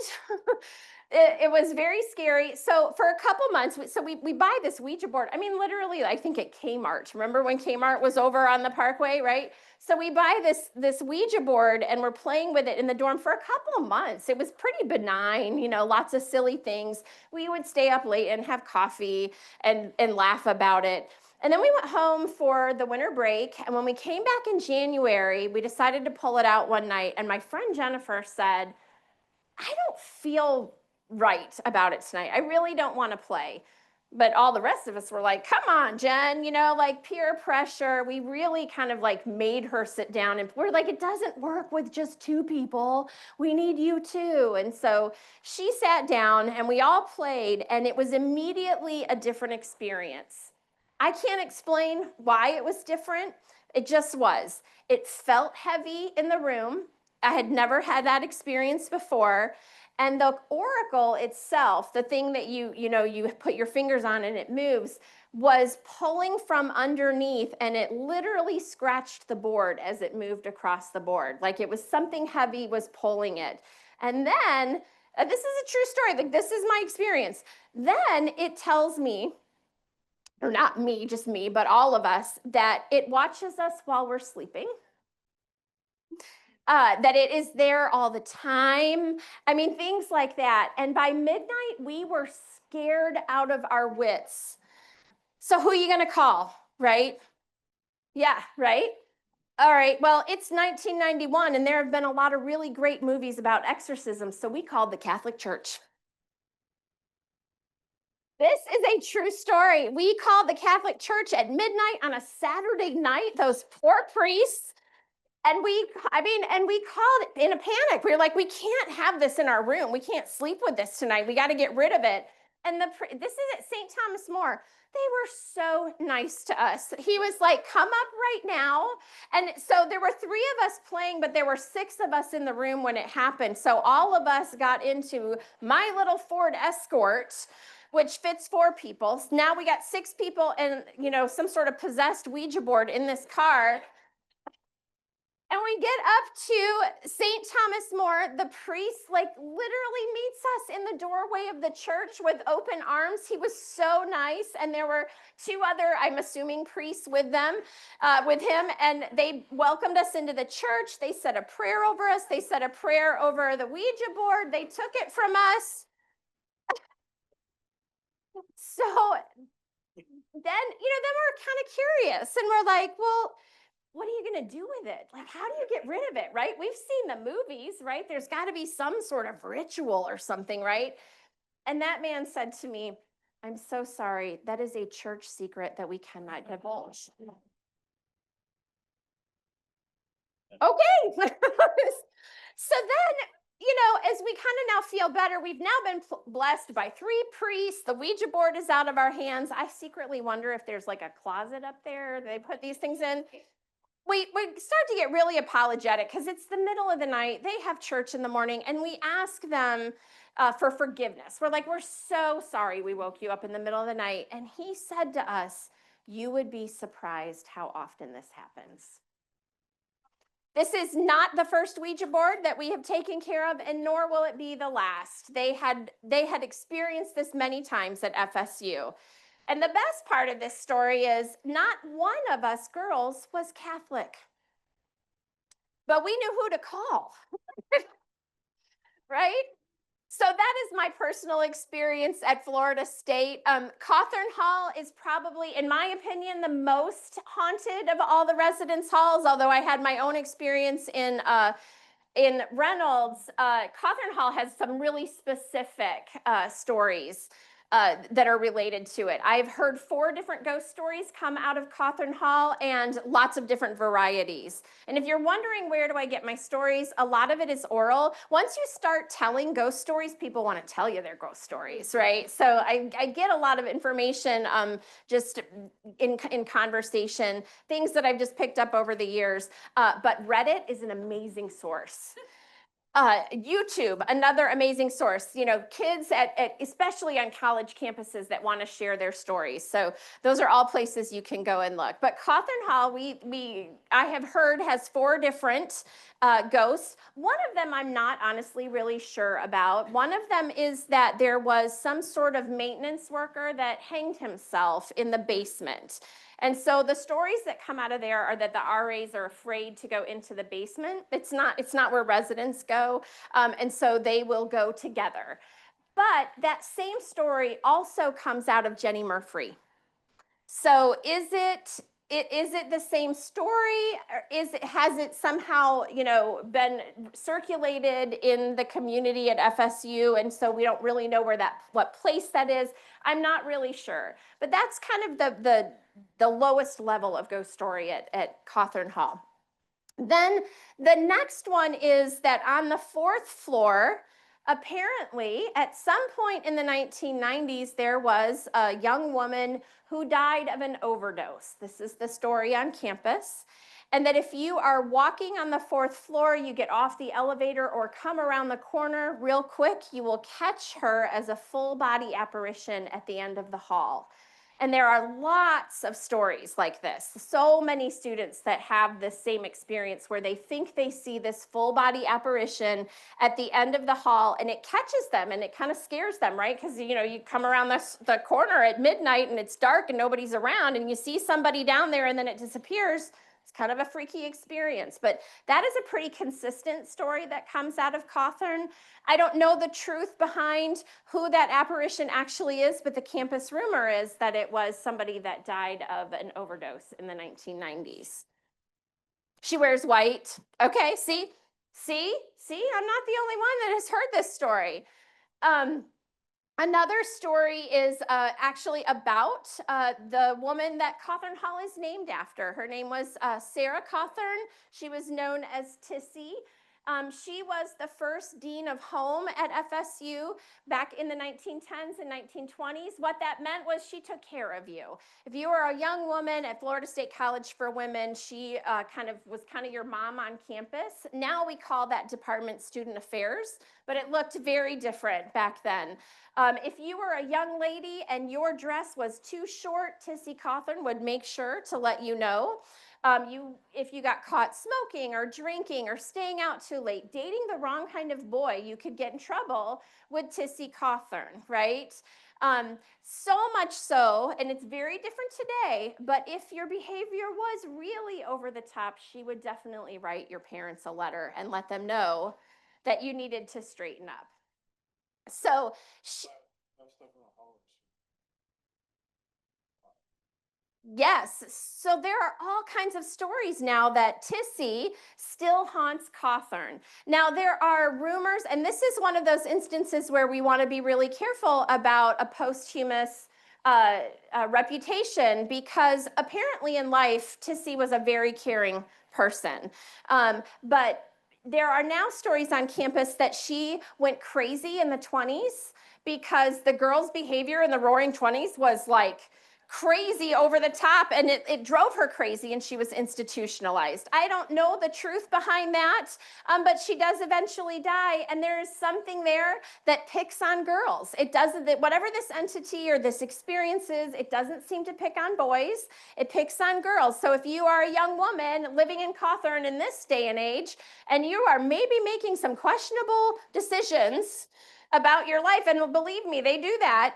It was very scary. So for a couple months, we buy this Ouija board. I mean, literally, I think at Kmart. Remember when Kmart was over on the Parkway, right? So we buy this Ouija board and we're playing with it in the dorm for a couple of months. It was pretty benign, you know, lots of silly things. We would stay up late and have coffee and laugh about it. And then we went home for the winter break. And when we came back in January, we decided to pull it out one night. And my friend Jennifer said, I don't feel right about it tonight. I really don't want to play. But all the rest of us were like, come on, Jen, you know, like peer pressure. We really kind of like made her sit down and we're like, it doesn't work with just 2 people. We need you too. And so she sat down and we all played and it was immediately a different experience. I can't explain why it was different. It just was. It felt heavy in the room. I had never had that experience before. And the oracle itself, the thing that you put your fingers on and it moves, was pulling from underneath and it literally scratched the board as it moved across the board. Like it was something heavy was pulling it. And then This is a true story. Like, this is my experience. Then it tells me, or not me, just me, but all of us, that it watches us while we're sleeping. That it is there all the time. I mean, things like that. And by midnight, we were scared out of our wits. So who are you going to call, right? Yeah, right? All right, well, it's 1991, and there have been a lot of really great movies about exorcisms, so we called the Catholic Church. This is a true story. We called the Catholic Church at midnight on a Saturday night, those poor priests. And we called in a panic. We were like, we can't have this in our room. We can't sleep with this tonight. We got to get rid of it. And this is at St. Thomas More. They were so nice to us. He was like, come up right now. And so there were 3 of us playing, but there were 6 of us in the room when it happened. So all of us got into my little Ford Escort, which fits 4 people. Now we got 6 people and, some sort of possessed Ouija board in this car. And we get up to St. Thomas More. The priest literally meets us in the doorway of the church with open arms. He was so nice. And there were 2 other, I'm assuming, priests with him. And they welcomed us into the church. They said a prayer over us. They said a prayer over the Ouija board. They took it from us. So then we're kind of curious. And we're like, well, what are you going to do with it? Like, how do you get rid of it, right? We've seen the movies, right? There's got to be some sort of ritual or something, right? And that man said to me, I'm so sorry. That is a church secret that we cannot divulge. Okay. So then, as we kind of now feel better, we've now been blessed by 3 priests. The Ouija board is out of our hands. I secretly wonder if there's like a closet up there they put these things in. We start to get really apologetic because it's the middle of the night. They have church in the morning, and we ask them for forgiveness. We're like, we're so sorry we woke you up in the middle of the night. And he said to us, you would be surprised how often this happens. This is not the first Ouija board that we have taken care of, and nor will it be the last. They had experienced this many times at FSU. And the best part of this story is not one of us girls was Catholic, but we knew who to call, right? So that is my personal experience at Florida State. Cawthorn Hall is probably, in my opinion, the most haunted of all the residence halls, although I had my own experience in Reynolds. Cawthorn Hall has some really specific stories that are related to it. I've heard 4 different ghost stories come out of Cawthorn Hall and lots of different varieties. And if you're wondering where do I get my stories, a lot of it is oral. Once you start telling ghost stories, people want to tell you their ghost stories, right? So I get a lot of information just in conversation, things that I've just picked up over the years. But Reddit is an amazing source. YouTube, another amazing source, kids especially on college campuses that want to share their stories. So those are all places you can go and look. But Cawthorn Hall, I have heard has 4 different ghosts. One of them I'm not honestly really sure about. One of them is that there was some sort of maintenance worker that hanged himself in the basement. And so the stories that come out of there are that the RAs are afraid to go into the basement. It's not where residents go. And so they will go together. But that same story also comes out of Jenny Murphy. So is it the same story? Or has it somehow, been circulated in the community at FSU? And so we don't really know what place that is. I'm not really sure. But that's kind of the lowest level of ghost story at Cawthorn Hall. Then the next one is that on the 4th floor, apparently at some point in the 1990s, there was a young woman who died of an overdose. This is the story on campus. And that if you are walking on the 4th floor, you get off the elevator or come around the corner real quick, you will catch her as a full body apparition at the end of the hall. And there are lots of stories like this. So many students that have this same experience where they think they see this full body apparition at the end of the hall, and it catches them and it kind of scares them, right? Because you come around the corner at midnight and it's dark and nobody's around, and you see somebody down there and then it disappears. It's kind of a freaky experience, but that is a pretty consistent story that comes out of Cawthorn. I don't know the truth behind who that apparition actually is, but the campus rumor is that it was somebody that died of an overdose in the 1990s. She wears white. Okay, see, I'm not the only one that has heard this story. Another story is actually about the woman that Cawthorn Hall is named after. Her name was Sarah Cawthorn. She was known as Tissy. She was the first dean of home at FSU back in the 1910s and 1920s. What that meant was she took care of you. If you were a young woman at Florida State College for Women, she was kind of your mom on campus. Now we call that Department Student Affairs, but it looked very different back then. If you were a young lady and your dress was too short, Tissy Cawthorn would make sure to let you know. If you got caught smoking or drinking or staying out too late, dating the wrong kind of boy, you could get in trouble with Tissy Cawthorn, right? So much so, and it's very different today, but if your behavior was really over the top, she would definitely write your parents a letter and let them know that you needed to straighten up. So yes, so there are all kinds of stories now that Tissy still haunts Cawthorn. Now there are rumors, and this is one of those instances where we want to be really careful about a posthumous reputation, because apparently in life, Tissy was a very caring person. But there are now stories on campus that she went crazy in the 20s because the girls' behavior in the Roaring 20s was like crazy over the top, and it drove her crazy, and she was institutionalized. I don't know the truth behind that, but she does eventually die, and there is something there that picks on girls. It doesn't, whatever this entity or this experience is, it doesn't seem to pick on boys. It picks on girls. So if you are a young woman living in Cawthorn in this day and age, and you are maybe making some questionable decisions about your life, and believe me, they do that,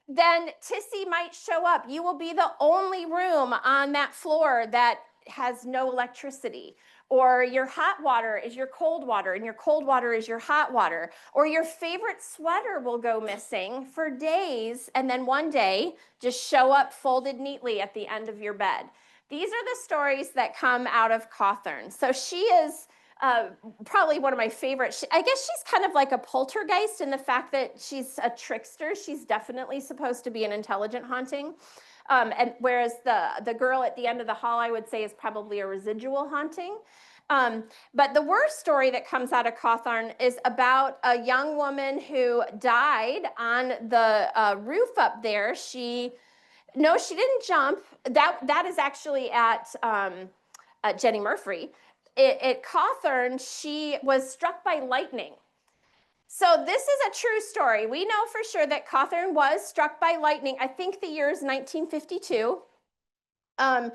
then Tissy might show up. You will be the only room on that floor that has no electricity, or your hot water is your cold water, and your cold water is your hot water, or your favorite sweater will go missing for days, and then one day just show up folded neatly at the end of your bed. These are the stories that come out of Cawthorn. So she is probably one of my favorites. I guess she's kind of like a poltergeist in the fact that she's a trickster. She's definitely supposed to be an intelligent haunting. And whereas the girl at the end of the hall, I would say, is probably a residual haunting. But the worst story that comes out of Cawthorn is about a young woman who died on the roof up there. No, she didn't jump. That is actually at Jenny Murphy. At Cawthorn, she was struck by lightning. So this is a true story. We know for sure that Cawthorn was struck by lightning. I think the year is 1952. And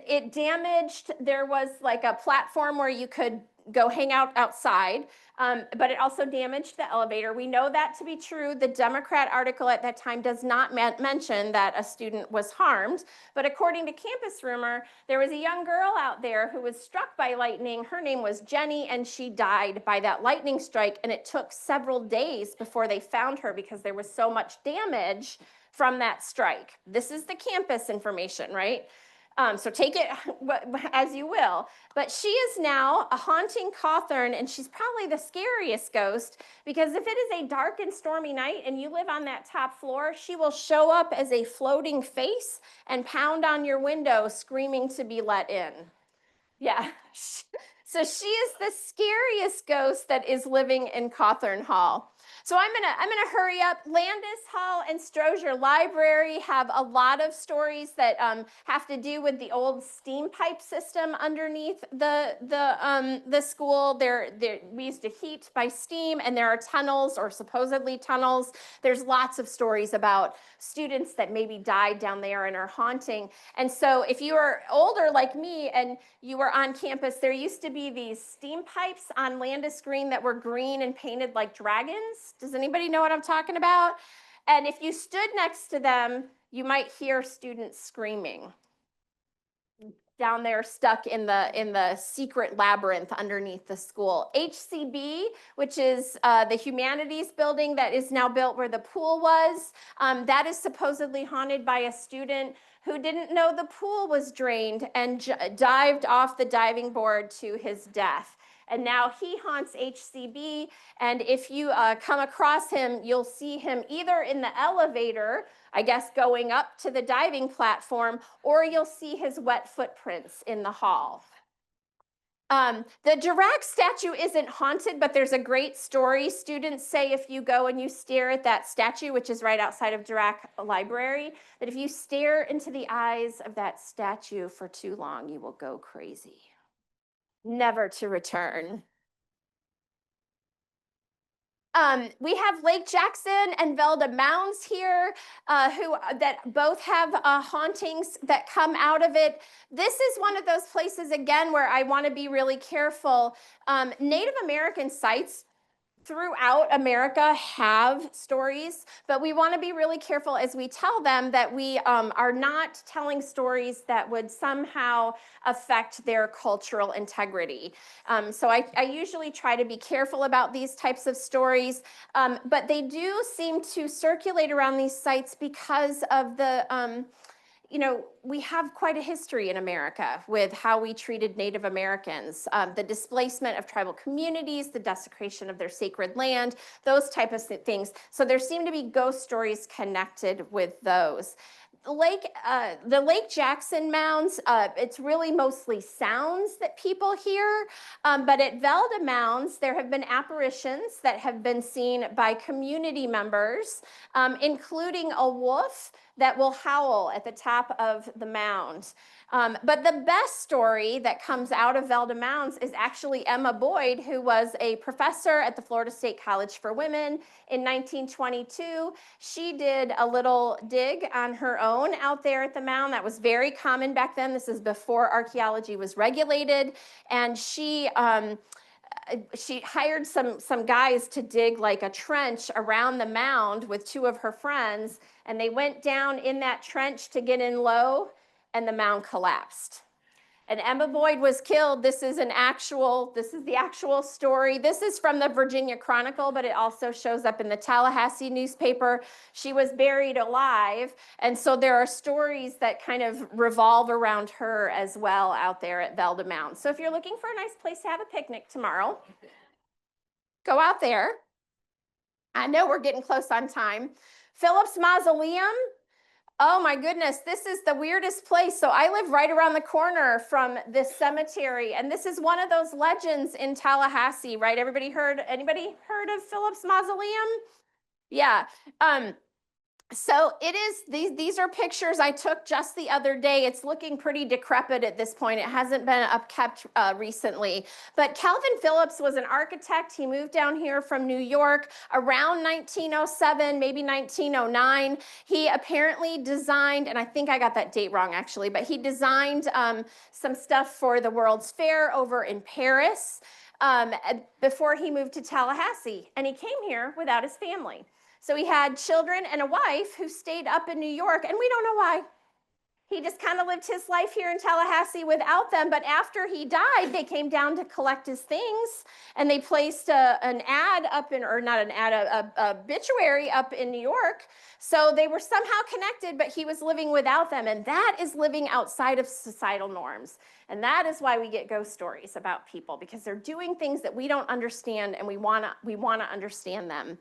it damaged, there was like a platform where you could go hang out outside, but it also damaged the elevator. We know that to be true. The Democrat article at that time does not mention that a student was harmed, but according to campus rumor, there was a young girl out there who was struck by lightning. Her name was Jenny, and she died by that lightning strike, and it took several days before they found her because there was so much damage from that strike. This is the campus information, right? So take it as you will. But she is now a haunting Cawthorn, and she's probably the scariest ghost, because if it is a dark and stormy night and you live on that top floor, she will show up as a floating face and pound on your window screaming to be let in. Yeah. So she is the scariest ghost that is living in Cawthorn Hall. So I'm gonna hurry up. Landis Hall and Strozier Library have a lot of stories that have to do with the old steam pipe system underneath the school. We used to heat by steam, and there are tunnels, or supposedly tunnels. There's lots of stories about students that maybe died down there and are haunting. And so if you are older like me and you were on campus, there used to be these steam pipes on Landis Green that were green and painted like dragons. Does anybody know what I'm talking about? And if you stood next to them, you might hear students screaming down there, stuck in the secret labyrinth underneath the school. HCB, which is the humanities building that is now built where the pool was, that is supposedly haunted by a student who didn't know the pool was drained and dived off the diving board to his death. And now he haunts HCB. And if you come across him, you'll see him either in the elevator, I guess going up to the diving platform, or you'll see his wet footprints in the hall. The Dirac statue isn't haunted, but there's a great story. Students say if you go and you stare at that statue, which is right outside of Dirac Library, that if you stare into the eyes of that statue for too long, you will go crazy, never to return. We have Lake Jackson and Velda Mounds here, that both have hauntings that come out of it. This is one of those places, again, where I want to be really careful. Native American sites throughout America have stories, but we want to be really careful as we tell them that we are not telling stories that would somehow affect their cultural integrity. So I usually try to be careful about these types of stories, but they do seem to circulate around these sites because of the we have quite a history in America with how we treated Native Americans, the displacement of tribal communities, the desecration of their sacred land, those type of things. So there seem to be ghost stories connected with those. The Lake Jackson mounds, it's really mostly sounds that people hear, but at Velda Mounds, there have been apparitions that have been seen by community members, including a wolf that will howl at the top of the mound. But the best story that comes out of Velda Mounds is actually Emma Boyd, who was a professor at the Florida State College for Women in 1922. She did a little dig on her own out there at the mound. That was very common back then. This is before archaeology was regulated. And she hired some guys to dig like a trench around the mound with two of her friends, and they went down in that trench to get in low, and the mound collapsed. And Emma Boyd was killed. This is the actual story. This is from the Virginia Chronicle, but it also shows up in the Tallahassee newspaper. She was buried alive. And so there are stories that kind of revolve around her as well out there at Velda Mound. So if you're looking for a nice place to have a picnic tomorrow, go out there. I know we're getting close on time. Phillips Mausoleum. Oh my goodness, this is the weirdest place. So I live right around the corner from this cemetery, and this is one of those legends in Tallahassee, right? Anybody heard of Phillips Mausoleum? Yeah. So it is, these are pictures I took just the other day. It's looking pretty decrepit at this point. It hasn't been upkept recently. But Calvin Phillips was an architect. He moved down here from New York around 1907, maybe 1909. He apparently designed, and I think I got that date wrong actually, but he designed some stuff for the World's Fair over in Paris before he moved to Tallahassee. And he came here without his family. So he had children and a wife who stayed up in New York, and we don't know why. He just kind of lived his life here in Tallahassee without them. But after he died, they came down to collect his things, and they placed an ad up in, or not an ad, a obituary up in New York. So they were somehow connected, but he was living without them. And that is living outside of societal norms. And that is why we get ghost stories about people, because they're doing things that we don't understand, and we wanna understand them.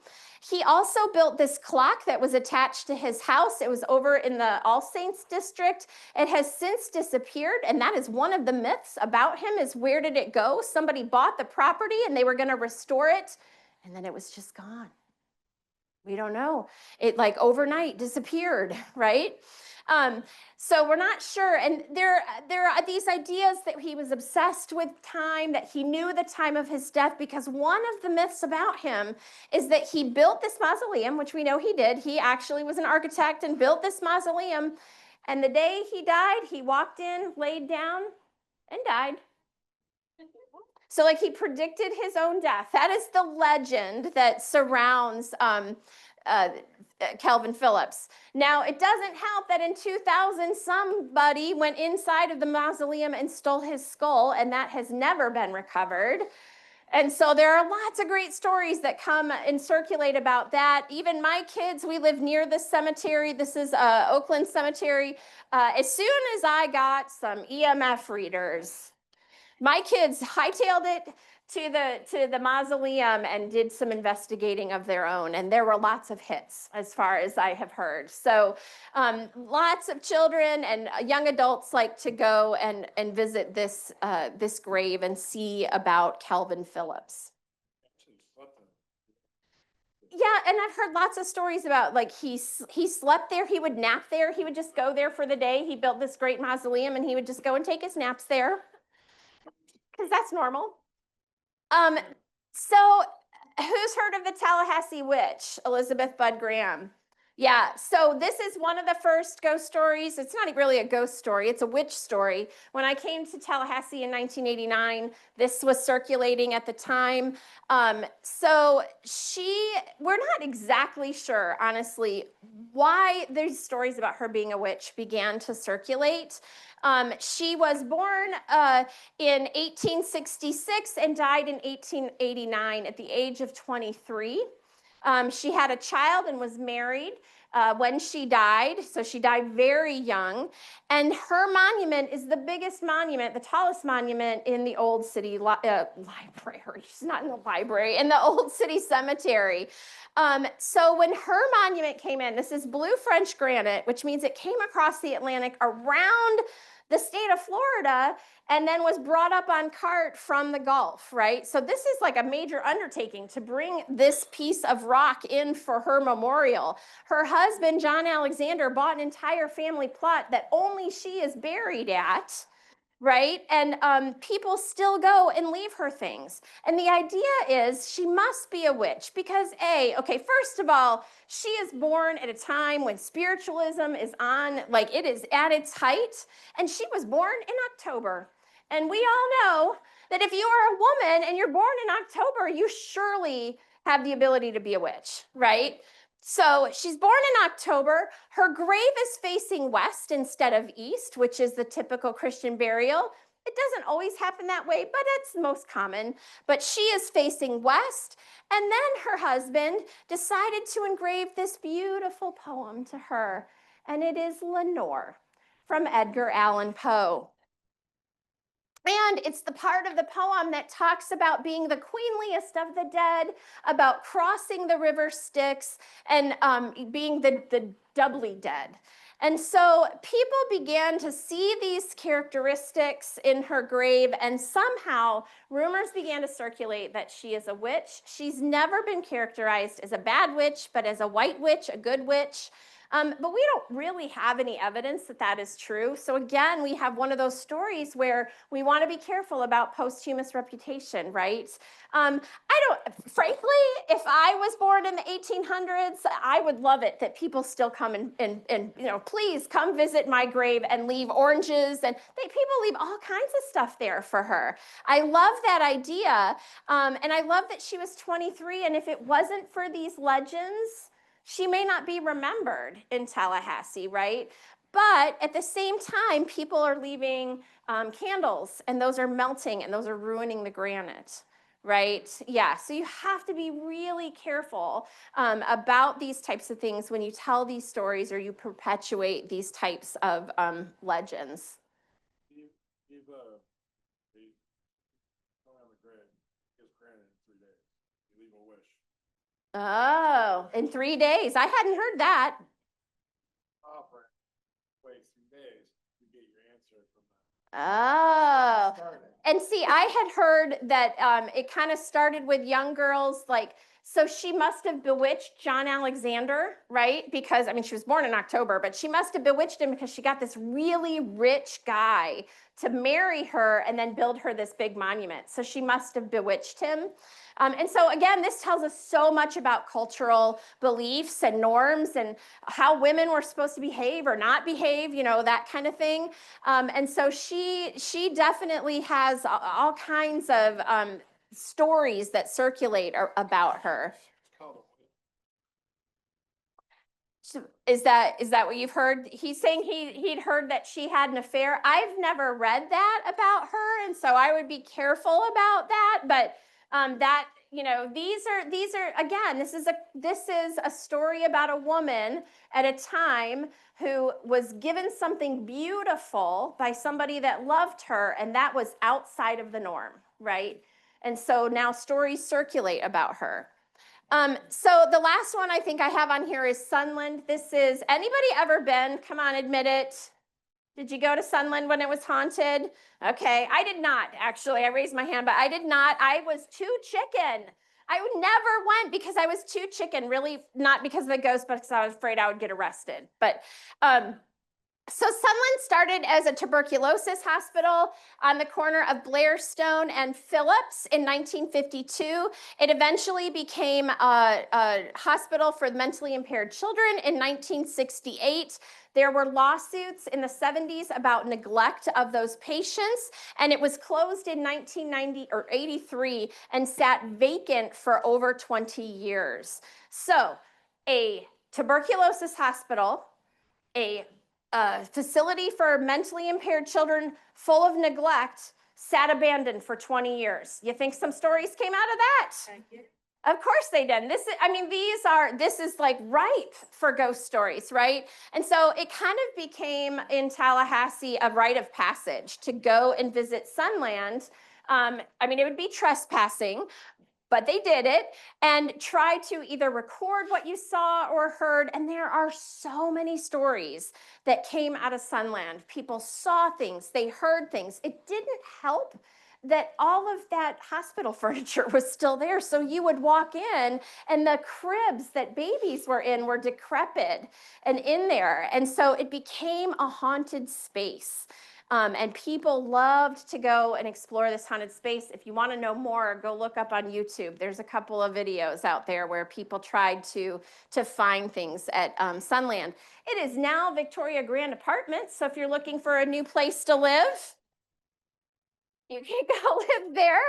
He also built this clock that was attached to his house. It was over in the All Saints district. It has since disappeared, and that is one of the myths about him, is where did it go? Somebody bought the property and they were gonna restore it, and then it was just gone. We don't know. It like overnight disappeared, right? So we're not sure. And there are these ideas that he was obsessed with time, that he knew the time of his death, because one of the myths about him is that he built this mausoleum, which we know he did. He actually was an architect and built this mausoleum. And the day he died, he walked in, laid down, and died. So like he predicted his own death. That is the legend that surrounds Calvin Phillips. Now, it doesn't help that in 2000, somebody went inside of the mausoleum and stole his skull, and that has never been recovered. And so there are lots of great stories that come and circulate about that. Even my kids, we live near this cemetery. This is Oakland Cemetery. As soon as I got some EMF readers, my kids hightailed it to the mausoleum and did some investigating of their own, and there were lots of hits as far as I have heard. So lots of children and young adults like to go and visit this this grave and see about Calvin Phillips. Yeah, and I've heard lots of stories about like he slept there, he would nap there, he would just go there for the day. He built this great mausoleum and he would just go and take his naps there, because that's normal. So who's heard of the Tallahassee witch, Elizabeth Budd Graham? Yeah, so this is one of the first ghost stories. It's not really a ghost story, it's a witch story. When I came to Tallahassee in 1989, this was circulating at the time. So we're not exactly sure, honestly, why these stories about her being a witch began to circulate. She was born in 1866 and died in 1889 at the age of 23. She had a child and was married when she died. So she died very young. And her monument is the biggest monument, the tallest monument in the Old City Library. She's not in the library, in the Old City Cemetery. So when her monument came in, this is blue French granite, which means it came across the Atlantic around the state of Florida and then was brought up on cart from the Gulf, right? So this is like a major undertaking to bring this piece of rock in for her memorial. Her husband, John Alexander, bought an entire family plot that only she is buried at, right? And people still go and leave her things. And the idea is she must be a witch because okay, first of all, she is born at a time when spiritualism is on, like it is at its height. And she was born in October. And we all know that if you are a woman and you're born in October, you surely have the ability to be a witch, right? So she's born in October. Her grave is facing west instead of east, which is the typical Christian burial. It doesn't always happen that way, but it's most common. But she is facing west. And then her husband decided to engrave this beautiful poem to her. And it is Lenore from Edgar Allan Poe. And it's the part of the poem that talks about being the queenliest of the dead, about crossing the river Styx, and being the doubly dead. And so people began to see these characteristics in her grave, and somehow rumors began to circulate that she is a witch. She's never been characterized as a bad witch, but as a white witch, a good witch. But we don't really have any evidence that that is true. So again, we have one of those stories where we want to be careful about posthumous reputation, right? Frankly, if I was born in the 1800s, I would love it that people still come and please come visit my grave and leave oranges. And people leave all kinds of stuff there for her. I love that idea. And I love that she was 23. And if it wasn't for these legends, she may not be remembered in Tallahassee, right? But at the same time, people are leaving candles, and those are melting, and those are ruining the granite, right? Yeah, so you have to be really careful about these types of things when you tell these stories or you perpetuate these types of legends. Oh, in 3 days. I hadn't heard that. Oh, and see, I had heard that it kind of started with young girls like So she must have bewitched John Alexander, right? Because, I mean, she was born in October, but she must have bewitched him because she got this really rich guy to marry her and then build her this big monument. So she must have bewitched him. And so again, this tells us so much about cultural beliefs and norms and how women were supposed to behave or not behave, you know, that kind of thing. And so she definitely has all kinds of stories that circulate about her. So is that what you've heard? He's saying he'd heard that she had an affair. I've never read that about her, and so I would be careful about that. But that, you know, these are again, this is a story about a woman at a time who was given something beautiful by somebody that loved her, and that was outside of the norm, right? And so now stories circulate about her. So the last one I think I have on here is Sunland. This is, anybody ever been? Come on, admit it. Did you go to Sunland when it was haunted? Okay, I did not, actually. I raised my hand, but I did not. I was too chicken. I never went because I was too chicken, really not because of the ghost, but because I was afraid I would get arrested. But so Sunland started as a tuberculosis hospital on the corner of Blairstone and Phillips in 1952. It eventually became a hospital for mentally impaired children in 1968. There were lawsuits in the 70s about neglect of those patients, and it was closed in 1990 or 83 and sat vacant for over 20 years. So a tuberculosis hospital, a facility for mentally impaired children full of neglect, sat abandoned for 20 years. You think some stories came out of that? Of course they did. This is like ripe for ghost stories, right? And so it kind of became in Tallahassee a rite of passage to go and visit Sunland. I mean, it would be trespassing, but they did it and try to either record what you saw or heard. And there are so many stories that came out of Sunland. People saw things, they heard things. It didn't help that all of that hospital furniture was still there. So you would walk in and the cribs that babies were in were decrepit and in there. And so it became a haunted space. And people loved to go and explore this haunted space. If you want to know more, go look up on YouTube. There's a couple of videos out there where people tried to find things at Sunland. It is now Victoria Grand Apartments. So if you're looking for a new place to live, you can go live there.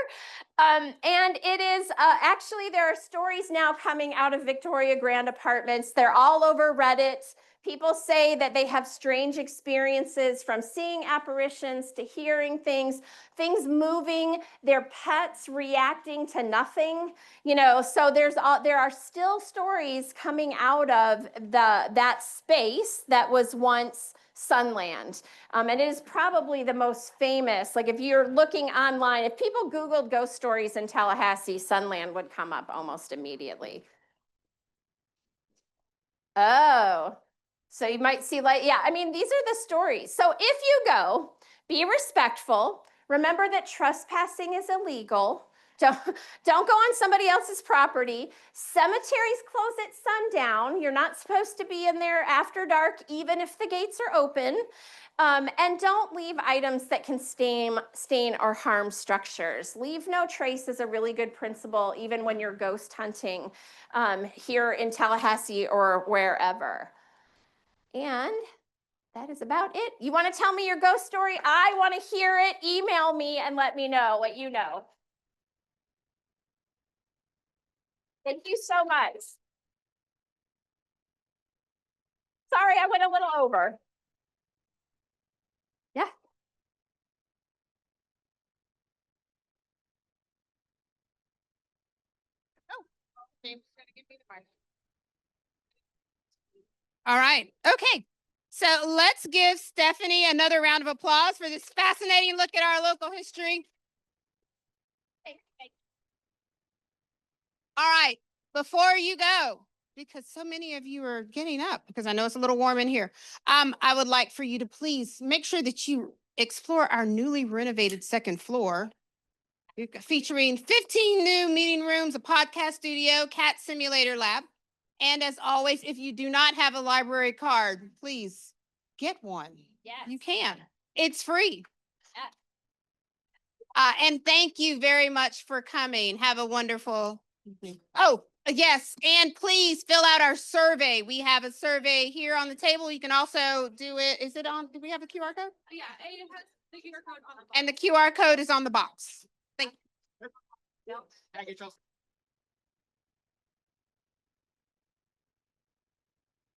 And it is actually, there are stories now coming out of Victoria Grand Apartments. They're all over Reddit. People say that they have strange experiences from seeing apparitions to hearing things moving, their pets reacting to nothing, you know. So there are still stories coming out of that space that was once Sunland. And it is probably the most famous. Like if you're looking online, if people Googled ghost stories in Tallahassee, Sunland would come up almost immediately. Oh. So you might see, like, yeah, I mean, these are the stories. So if you go, be respectful. Remember that trespassing is illegal. Don't go on somebody else's property. Cemeteries close at sundown. You're not supposed to be in there after dark, even if the gates are open. And don't leave items that can stain or harm structures. Leave no trace is a really good principle, even when you're ghost hunting here in Tallahassee or wherever. And that is about it. You want to tell me your ghost story? I want to hear it. Email me and let me know what you know. Thank you so much. Sorry, I went a little over. Yeah. All right. Okay. So let's give Stephanie another round of applause for this fascinating look at our local history. All right. Before you go, because so many of you are getting up, because I know it's a little warm in here, I would like for you to please make sure that you explore our newly renovated second floor. featuring 15 new meeting rooms, a podcast studio, cat simulator lab. And as always, if you do not have a library card, please get one. Yes. You can. It's free. Yeah. And thank you very much for coming. Have a wonderful evening. Oh, yes. And please fill out our survey. We have a survey here on the table. You can also do it. Is it on? Do we have a QR code? Yeah, it has the QR code on the And the QR code is on the box. Thank you. box. Thank you, Chelsea.